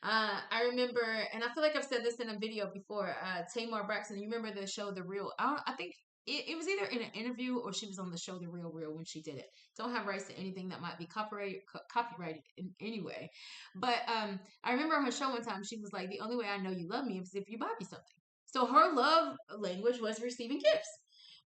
I remember, and I feel like I've said this in a video before. Tamar Braxton, you remember the show The Real? I think it was either in an interview or she was on the show The Real Real when she did it. Don't have rights to anything that might be copyrighted in any way. But I remember on her show one time she was like, "The only way I know you love me is if you buy me something." So her love language was receiving gifts.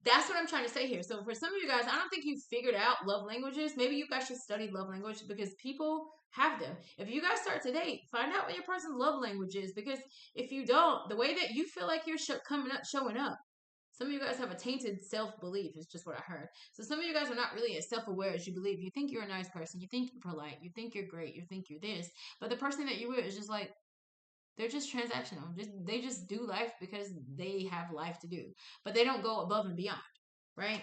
That's what I'm trying to say here. So for some of you guys, I don't think you figured out love languages. Maybe you guys should study love language because people have them. If you guys start to date, find out what your person's love language is, because if you don't, the way that you feel like you're showing up. Some of you guys have a tainted self-belief. It's just what I heard. So some of you guys are not really as self-aware as you believe. You think you're a nice person. You think you're polite. You think you're great. You think you're this. But the person that you're with is just like, they're just transactional. They just do life because they have life to do, but they don't go above and beyond, right?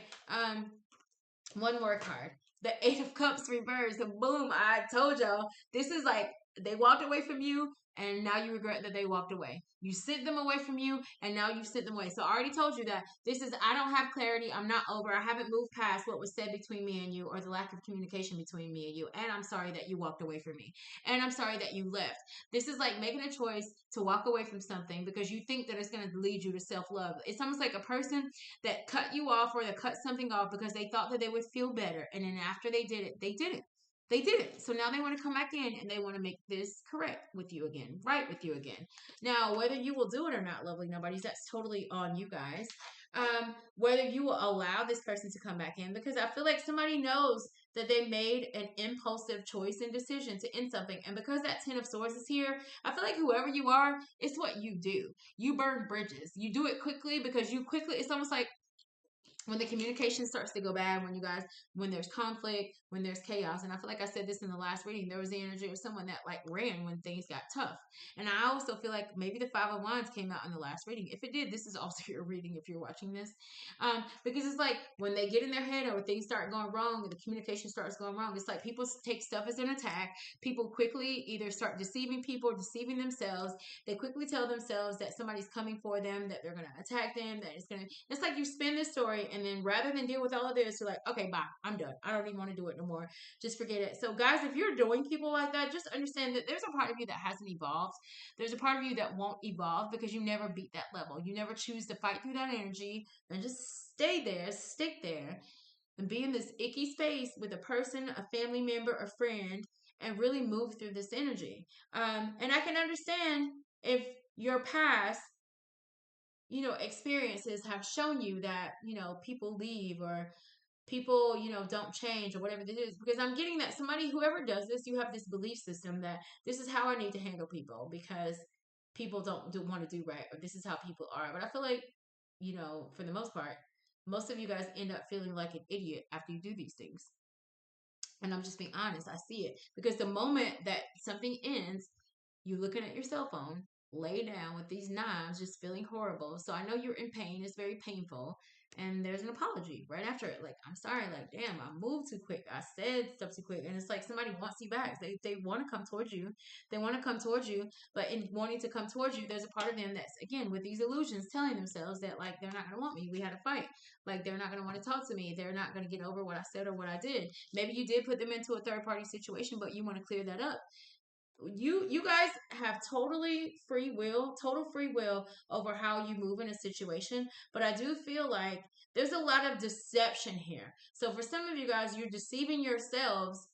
One more card, the Eight of Cups reversed. Boom! I told y'all this is like they walked away from you, and now you regret that they walked away. You sent them away from you, and now you've sent them away. So I already told you that this is, I don't have clarity. I'm not over. I haven't moved past what was said between me and you, or the lack of communication between me and you. And I'm sorry that you walked away from me. And I'm sorry that you left. This is like making a choice to walk away from something because you think that it's going to lead you to self-love. It's almost like a person that cut you off or that cut something off because they thought that they would feel better. And then after they did it, they didn't. They did it. So now they want to come back in and they want to make this correct with you again, right with you again. Now, whether you will do it or not, lovely nobodies, that's totally on you guys. Whether you will allow this person to come back in, because I feel like somebody knows that they made an impulsive choice and decision to end something. And because that Ten of Swords is here, I feel like whoever you are, it's what you do. You burn bridges. You do it quickly because it's almost like when the communication starts to go bad, when there's conflict, when there's chaos. And I feel like I said this in the last reading, there was the energy of someone that like ran when things got tough. And I also feel like maybe the Five of Wands came out in the last reading. If it did, this is also your reading if you're watching this. Because it's like when they get in their head or things start going wrong and the communication starts going wrong, it's like people take stuff as an attack. People quickly either start deceiving people or deceiving themselves. They quickly tell themselves that somebody's coming for them, that they're going to attack them, that it's like you spin this story, and then rather than deal with all of this, you're like, okay, bye, I'm done. I don't even want to do it no more. Just forget it. So guys, if you're doing people like that, just understand that there's a part of you that hasn't evolved. There's a part of you that won't evolve because you never beat that level. You never choose to fight through that energy and just stay there, stick there, and be in this icky space with a person, a family member, a friend, and really move through this energy. And I can understand if your past experiences have shown you that, people leave or people, don't change or whatever this is. Because I'm getting that somebody, whoever does this, you have this belief system that this is how I need to handle people because people don't want to do right, or this is how people are. But I feel like, for the most part, most of you guys end up feeling like an idiot after you do these things. And I'm just being honest. I see it because the moment that something ends, you looking at your cell phone, lay down with these knives, just feeling horrible. So I know you're in pain. It's very painful. And there's an apology right after it. Like, I'm sorry. Like, damn, I moved too quick. I said stuff too quick. And it's like somebody wants you back. They want to come towards you. They want to come towards you. But in wanting to come towards you, there's a part of them that's, again, with these illusions, telling themselves that, like, they're not going to want me. We had a fight. Like, they're not going to want to talk to me. They're not going to get over what I said or what I did. Maybe you did put them into a third-party situation, but you want to clear that up. You guys have total free will over how you move in a situation, but I do feel like there's a lot of deception here. So for some of you guys, you're deceiving yourselves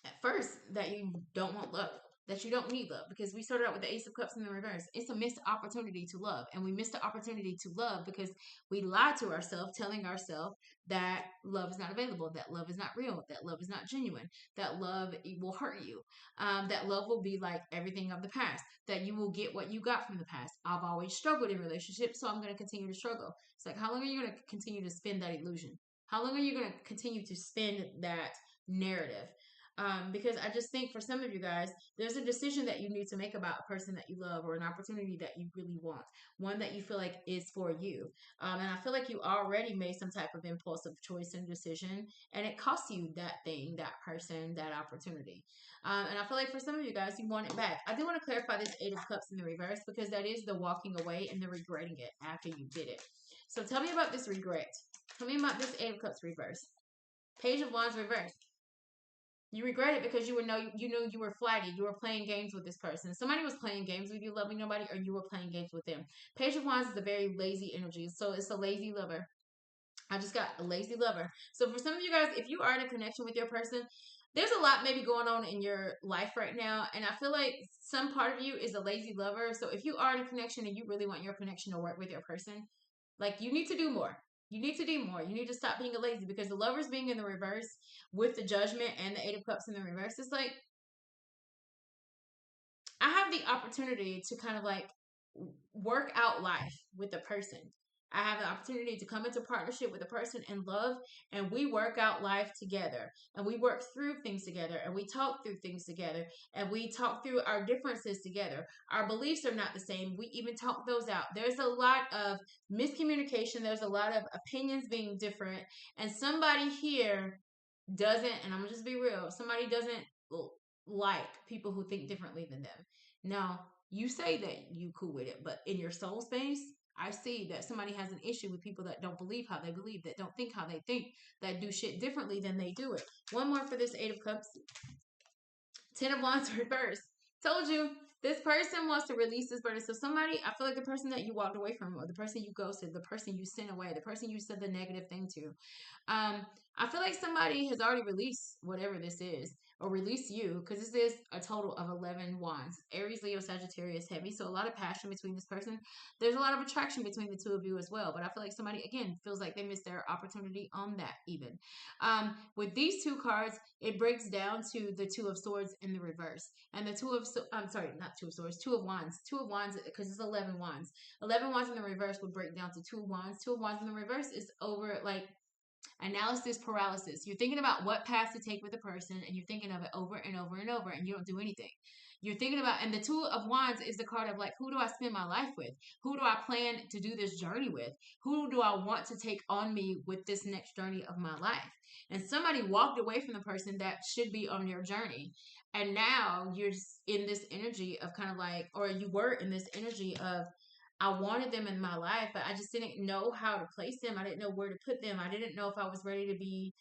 at first that you don't want love, that you don't need love, because we started out with the Ace of Cups in the reverse. It's a missed opportunity to love, and we missed the opportunity to love because we lied to ourselves, telling ourselves that love is not available, that love is not real, that love is not genuine, that love will hurt you, that love will be like everything of the past, that you will get what you got from the past. I've always struggled in relationships, so I'm going to continue to struggle. It's like, how long are you going to continue to spin that illusion? How long are you going to continue to spin that narrative? Because I just think for some of you guys, there's a decision that you need to make about a person that you love, or an opportunity that you really want, one that you feel like is for you. And I feel like you already made some type of impulsive choice and decision, and it cost you that thing, that person, that opportunity. And I feel like for some of you guys, you want it back. I do want to clarify this Eight of Cups in the reverse, because that is the walking away and the regretting it after you did it. So tell me about this regret. Tell me about this Eight of Cups reverse. Page of Wands reverse. You regret it because you know you were flighty. You were playing games with this person. Somebody was playing games with you, loving nobody, or you were playing games with them. Page of Wands is a very lazy energy. So it's a lazy lover. I just got a lazy lover. So for some of you guys, if you are in a connection with your person, there's a lot maybe going on in your life right now. And I feel like some part of you is a lazy lover. So if you are in a connection and you really want your connection to work with your person, like you need to do more. You need to do more. You need to stop being a lazy, because the lovers being in the reverse with the Judgment and the Eight of Cups in the reverse, it's like I have the opportunity to kind of like work out life with a person. I have the opportunity to come into partnership with a person in love, and we work out life together, and we work through things together, and we talk through things together, and we talk through our differences together. Our beliefs are not the same. We even talk those out. There's a lot of miscommunication. There's a lot of opinions being different, and somebody here doesn't, and I'm gonna just be real, somebody doesn't like people who think differently than them. Now, you say that you cool with it, but in your soul space, I see that somebody has an issue with people that don't believe how they believe, that don't think how they think, that do shit differently than they do it. One more for this Eight of Cups. Ten of Wands reverse. Told you, this person wants to release this burden. So somebody, I feel like the person that you walked away from, or the person you ghosted, the person you sent away, the person you said the negative thing to. I feel like somebody has already released whatever this is, or release you, because this is a total of 11 wands. Aries, Leo, Sagittarius, heavy. So a lot of passion between this person. There's a lot of attraction between the two of you as well. But I feel like somebody, again, feels like they missed their opportunity on that even. With these two cards, it breaks down to the Two of Swords in the reverse. And the I'm sorry, not Two of Swords, Two of Wands. Two of Wands, because it's 11 wands. 11 wands in the reverse would break down to Two of Wands. Two of Wands in the reverse is over, like, analysis paralysis. You're thinking about what path to take with a person, and you're thinking of it over and over and over, and you don't do anything. You're thinking about, and the Two of Wands is the card of like, who do I spend my life with? Who do I plan to do this journey with? Who do I want to take on me with this next journey of my life? And somebody walked away from the person that should be on your journey. And now you're in this energy of kind of like, or you were in this energy of, I wanted them in my life, but I just didn't know how to place them. I didn't know where to put them. I didn't know if I was ready to be,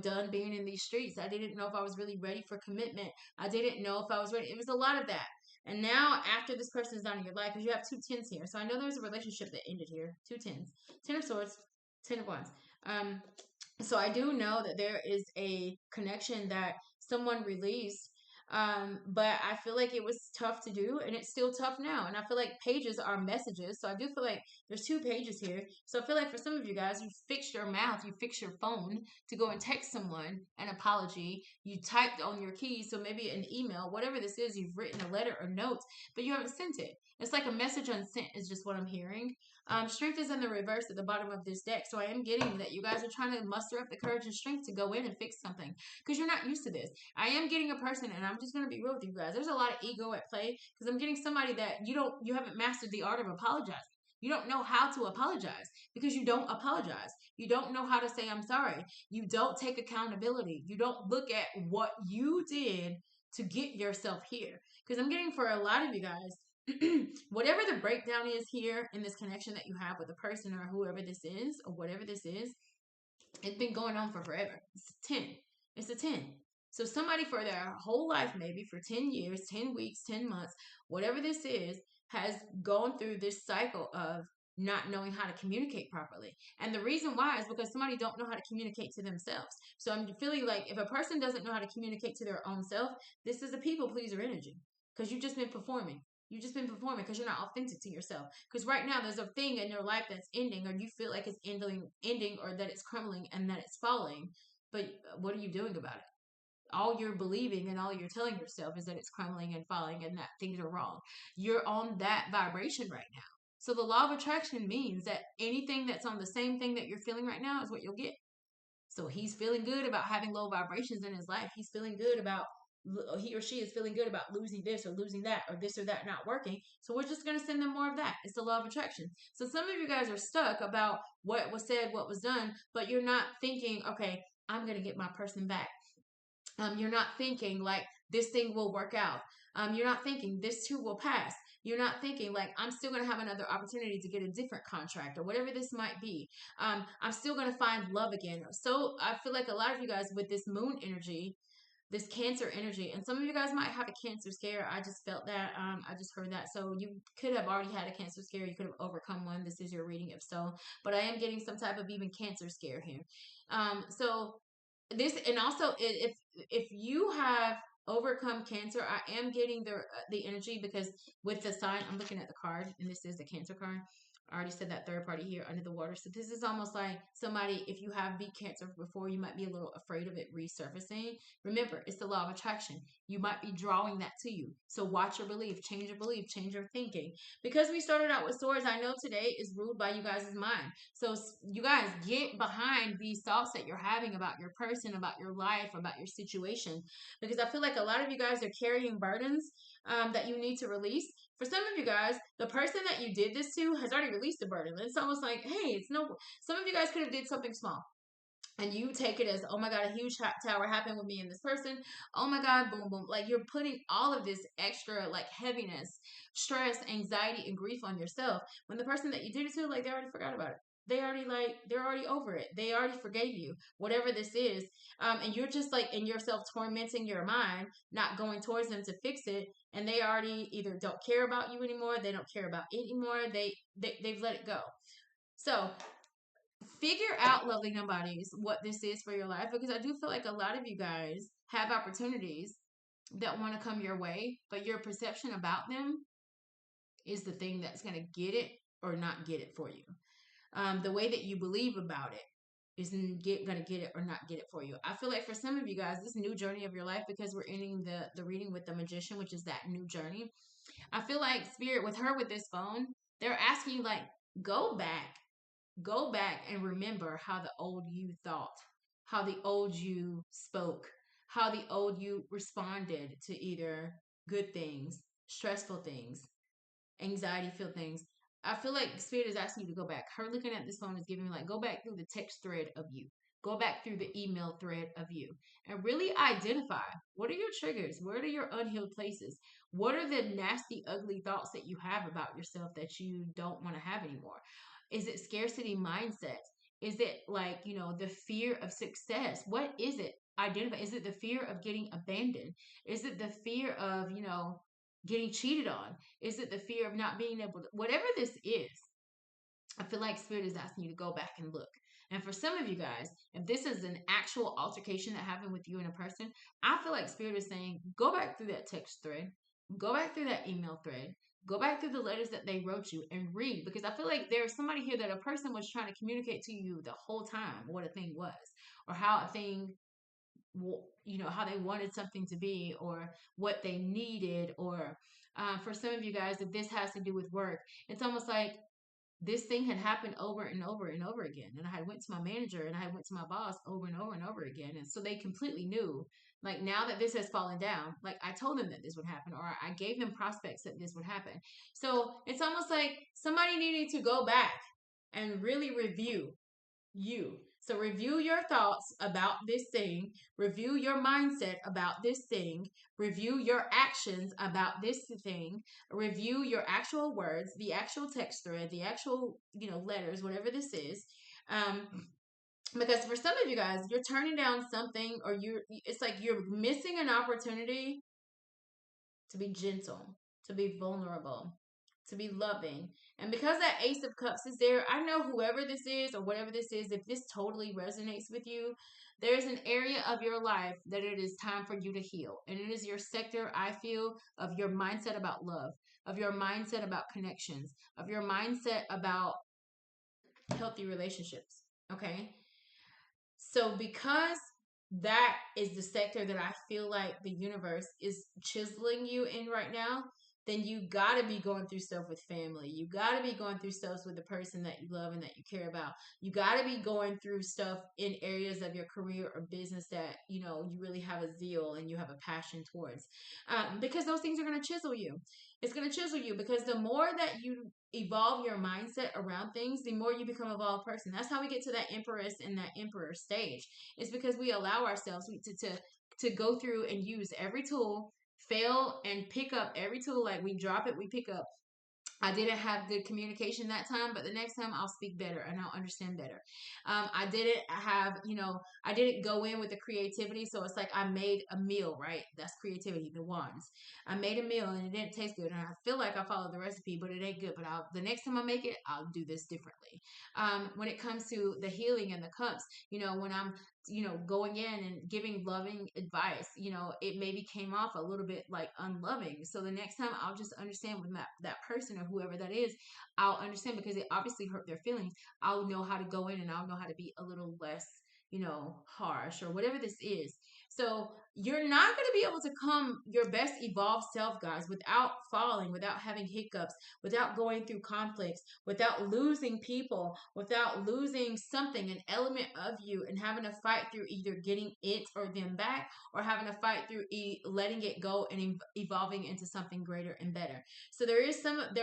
done being in these streets. I didn't know if I was really ready for commitment. I didn't know if I was ready. It was a lot of that. And now, after this person is done in your life, because you have two tens here. So I know there's a relationship that ended here. Two tens. Ten of Swords, Ten of Wands. So I do know that there is a connection that someone released, but I feel like it was tough to do, and it's still tough now. And I feel like pages are messages. So I do feel like there's two pages here. So I feel like for some of you guys, you fixed your mouth, you fixed your phone to go and text someone an apology. You typed on your keys, so maybe an email, whatever this is, you've written a letter or notes, but you haven't sent it. It's like a message unsent is just what I'm hearing. Strength is in the reverse at the bottom of this deck. So I am getting that you guys are trying to muster up the courage and strength to go in and fix something, because you're not used to this. I am getting a person, and I'm just going to be real with you guys. There's a lot of ego at play, because I'm getting somebody that you haven't mastered the art of apologizing. You don't know how to apologize, because you don't apologize. You don't know how to say I'm sorry. You don't take accountability. You don't look at what you did to get yourself here. Because I'm getting, for a lot of you guys, whatever the breakdown is here in this connection that you have with a person, or whoever this is, or whatever this is, it's been going on for forever. It's a 10. It's a 10. So somebody for their whole life, maybe for 10 years, 10 weeks, 10 months, whatever this is, has gone through this cycle of not knowing how to communicate properly. And the reason why is because somebody don't know how to communicate to themselves. So I'm feeling like if a person doesn't know how to communicate to their own self, this is a people pleaser energy, because you've just been performing. You've just been performing because you're not authentic to yourself. Because right now there's a thing in your life that's ending, or you feel like it's ending, or that it's crumbling and that it's falling. But what are you doing about it? All you're believing and all you're telling yourself is that it's crumbling and falling and that things are wrong. You're on that vibration right now. So the law of attraction means that anything that's on the same thing that you're feeling right now is what you'll get. So he's feeling good about having low vibrations in his life. He's feeling good about, he or she is feeling good about losing this or losing that, or this or that not working. So we're just going to send them more of that. It's the law of attraction. So some of you guys are stuck about what was said, what was done, but you're not thinking, okay, I'm going to get my person back. You're not thinking like this thing will work out. You're not thinking this too will pass. You're not thinking like, I'm still going to have another opportunity to get a different contract or whatever this might be. I'm still going to find love again. So I feel like a lot of you guys with this moon energy, this Cancer energy, and some of you guys might have a Cancer scare. I just felt that. I just heard that. So you could have already had a Cancer scare. You could have overcome one. This is your reading if so. But I am getting some type of even Cancer scare here. So this, and also if you have overcome Cancer, I am getting the energy, because with the sign, I'm looking at the card, and this is the Cancer card. I already said that third party here under the water. So this is almost like somebody, if you have beat Cancer before, you might be a little afraid of it resurfacing. Remember, it's the law of attraction. You might be drawing that to you. So watch your belief, change your thinking. Because we started out with swords, I know today is ruled by you guys' mind. So you guys get behind these thoughts that you're having about your person, about your life, about your situation. Because I feel like a lot of you guys are carrying burdens that you need to release. For some of you guys, the person that you did this to has already released the burden. It's almost like, hey, it's no. Some of you guys could have did something small, and you take it as, oh my God, a huge tower happened with me and this person. Oh my God, boom, boom. Like, you're putting all of this extra like heaviness, stress, anxiety, and grief on yourself, when the person that you did it to, like, they already forgot about it. They're already over it. They already forgave you, whatever this is. And you're just like in yourself tormenting your mind, not going towards them to fix it. And they already either don't care about you anymore. They don't care about it anymore. They've let it go. So figure out, lovely nobodies, what this is for your life, because I do feel like a lot of you guys have opportunities that want to come your way, but your perception about them is the thing that's going to get it or not get it for you. The way that you believe about it is going to get it or not get it for you. I feel like for some of you guys, this new journey of your life, because we're ending the reading with the Magician, which is that new journey. I feel like Spirit, with her with this phone, they're asking you, like, go back. Go back and remember how the old you thought, how the old you spoke, how the old you responded to either good things, stressful things, anxiety filled things. I feel like Spirit is asking you to go back. Her looking at this phone is giving me, like, go back through the text thread of you. Go back through the email thread of you and really identify, what are your triggers? Where are your unhealed places? What are the nasty, ugly thoughts that you have about yourself that you don't want to have anymore? Is it scarcity mindset? Is it like, the fear of success? What is it? Identify. Is it the fear of getting abandoned? Is it the fear of, getting cheated on? Is it the fear of not being able to, whatever this is, I feel like Spirit is asking you to go back and look. And for some of you guys, if this is an actual altercation that happened with you and a person, I feel like Spirit is saying, go back through that text thread, go back through that email thread, go back through the letters that they wrote you and read. Because I feel like there's somebody here that a person was trying to communicate to you the whole time what a thing was, or how a thing, how they wanted something to be, or what they needed. Or for some of you guys, if this has to do with work, it's almost like this thing had happened over and over and over again. And I had went to my manager and I had went to my boss over and over and over again. And so they completely knew, like, now that this has fallen down, like, I told them that this would happen, or I gave them prospects that this would happen. So it's almost like somebody needing to go back and really review you. So review your thoughts about this thing, review your mindset about this thing, review your actions about this thing, review your actual words, the actual text thread, the actual, letters, whatever this is. Because for some of you guys, you're turning down something, or it's like you're missing an opportunity to be gentle, to be vulnerable, to be loving. And because that Ace of Cups is there, I know whoever this is or whatever this is, if this totally resonates with you, there's an area of your life that it is time for you to heal. And it is your sector, I feel, of your mindset about love, of your mindset about connections, of your mindset about healthy relationships. Okay? So because that is the sector that I feel like the universe is chiseling you in right now, then you got to be going through stuff with family. You got to be going through stuff with the person that you love and that you care about. You got to be going through stuff in areas of your career or business that, you really have a zeal and you have a passion towards. Because those things are going to chisel you. It's going to chisel you, because the more that you evolve your mindset around things, the more you become an evolved person. That's how we get to that Empress and that Emperor stage. It's because we allow ourselves to go through and use every tool, fail and pick up every tool. Like we drop it, we pick up. I didn't have good communication that time, but the next time I'll speak better and I'll understand better. I didn't have, I didn't go in with the creativity. So it's like I made a meal, right? That's creativity, the wands. I made a meal and it didn't taste good. And I feel like I followed the recipe, but it ain't good. But the next time I make it, I'll do this differently. When it comes to the healing and the cups, when I'm going in and giving loving advice, it maybe came off a little bit like unloving. So the next time I'll just understand with that person or whoever that is, I'll understand because it obviously hurt their feelings. I'll know how to go in and I'll know how to be a little less, harsh or whatever this is. So you're not going to be able to come your best evolved self, guys, without falling, without having hiccups, without going through conflicts, without losing people, without losing something, an element of you, and having to fight through either getting it or them back, or having to fight through letting it go and evolving into something greater and better. So there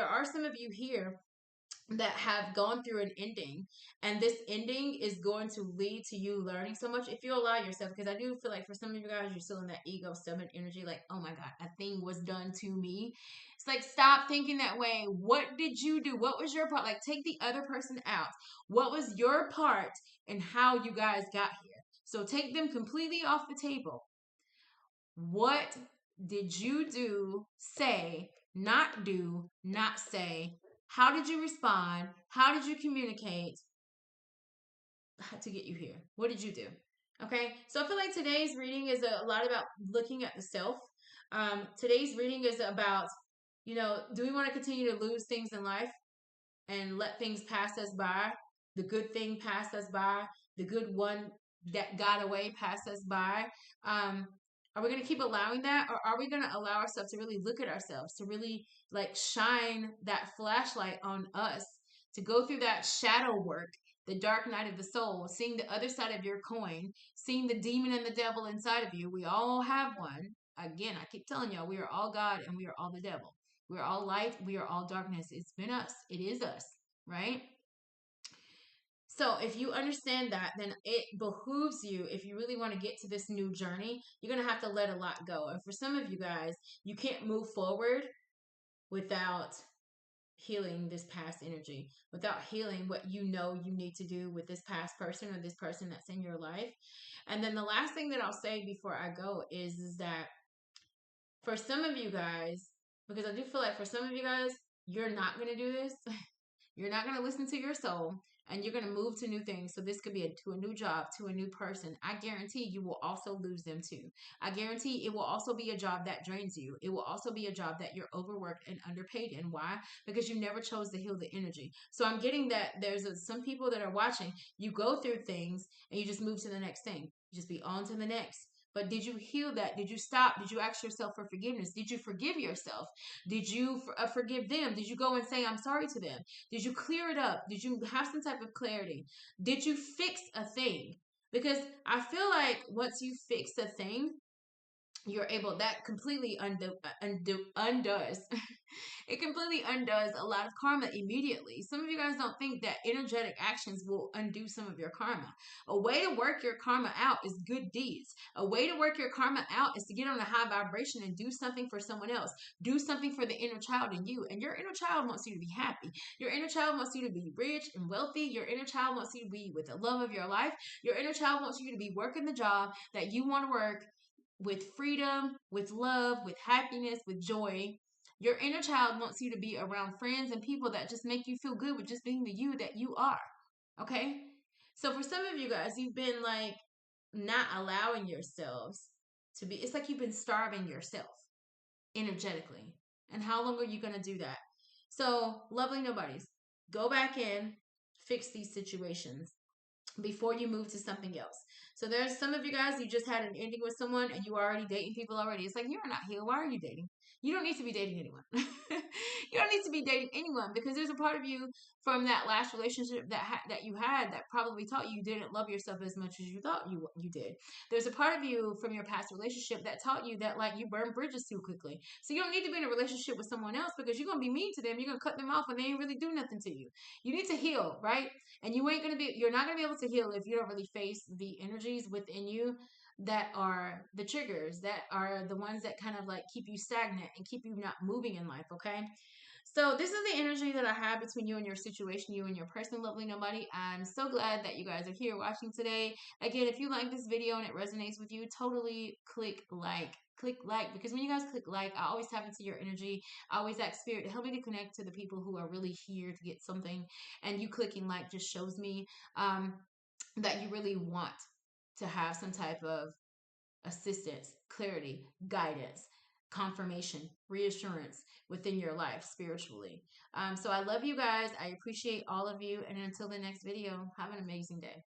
are some of you here that have gone through an ending, and this ending is going to lead to you learning so much if you allow yourself, because I do feel like for some of you guys you're still in that ego stubborn energy, like, oh my god, a thing was done to me. It's like, stop thinking that way. What did you do? What was your part? Like, take the other person out. What was your part in how you guys got here? So take them completely off the table. What did you do, say, not do, not say? How did you respond? How did you communicate to get you here? What did you do? Okay, so I feel like today's reading is a lot about looking at the self. Today's reading is about, do we want to continue to lose things in life and let things pass us by? The good thing pass us by. The good one that got away pass us by. Are we going to keep allowing that, or are we going to allow ourselves to really look at ourselves, to really like shine that flashlight on us, to go through that shadow work, the dark night of the soul, seeing the other side of your coin, seeing the demon and the devil inside of you? We all have one. Again, I keep telling y'all, we are all God and we are all the devil. We're all light. We are all darkness. It's been us. It is us, right? So if you understand that, then it behooves you, if you really want to get to this new journey, you're going to have to let a lot go. And for some of you guys, you can't move forward without healing this past energy, without healing what you need to do with this past person or this person that's in your life. And then the last thing that I'll say before I go is that for some of you guys, because I do feel like for some of you guys, you're not going to do this. You're not going to listen to your soul, and you're going to move to new things. So this could be to a new job, to a new person. I guarantee you will also lose them too. I guarantee it will also be a job that drains you. It will also be a job that you're overworked and underpaid. And why? Because you never chose to heal the energy. So I'm getting that there's some people that are watching, you go through things and you just move to the next thing. You just be on to the next. But did you heal that? Did you stop? Did you ask yourself for forgiveness? Did you forgive yourself? Did you forgive them? Did you go and say, I'm sorry to them? Did you clear it up? Did you have some type of clarity? Did you fix a thing? Because I feel like once you fix a thing, you're able, that completely undoes it completely undoes a lot of karma immediately. Some of you guys don't think that energetic actions will undo some of your karma. A way to work your karma out is good deeds. A way to work your karma out is to get on a high vibration and do something for someone else. Do something for the inner child in you. And your inner child wants you to be happy. Your inner child wants you to be rich and wealthy. Your inner child wants you to be with the love of your life. Your inner child wants you to be working the job that you want to work, with freedom, with love, with happiness, with joy. Your inner child wants you to be around friends and people that just make you feel good with just being the you that you are. Okay? So for some of you guys, you've been like not allowing yourselves to be, it's like you've been starving yourself energetically. And how long are you going to do that? So, lovely nobodies, go back in, fix these situations before you move to something else. So there's some of you guys, you just had an ending with someone and you are already dating people already. It's like, you're not healed. Why are you dating? You don't need to be dating anyone. You don't need to be dating anyone, because there's a part of you from that last relationship that you had that probably taught you didn't love yourself as much as you thought you did. There's a part of you from your past relationship that taught you that like you burn bridges too quickly. So you don't need to be in a relationship with someone else, because you're going to be mean to them. You're going to cut them off when they ain't really do nothing to you. You need to heal, right? And you're not going to be able to heal if you don't really face the energies within you that are the triggers, that are the ones that kind of like keep you stagnant and keep you not moving in life, okay? So this is the energy that I have between you and your situation, you and your person, lovely nobody. I'm so glad that you guys are here watching today. Again, if you like this video and it resonates with you, totally click like. Click like, because when you guys click like, I always tap into your energy. I always ask spirit to help me to connect to the people who are really here to get something. And you clicking like just shows me that you really want to have some type of assistance, clarity, guidance, confirmation, reassurance within your life spiritually. So I love you guys. I appreciate all of you. And until the next video, have an amazing day.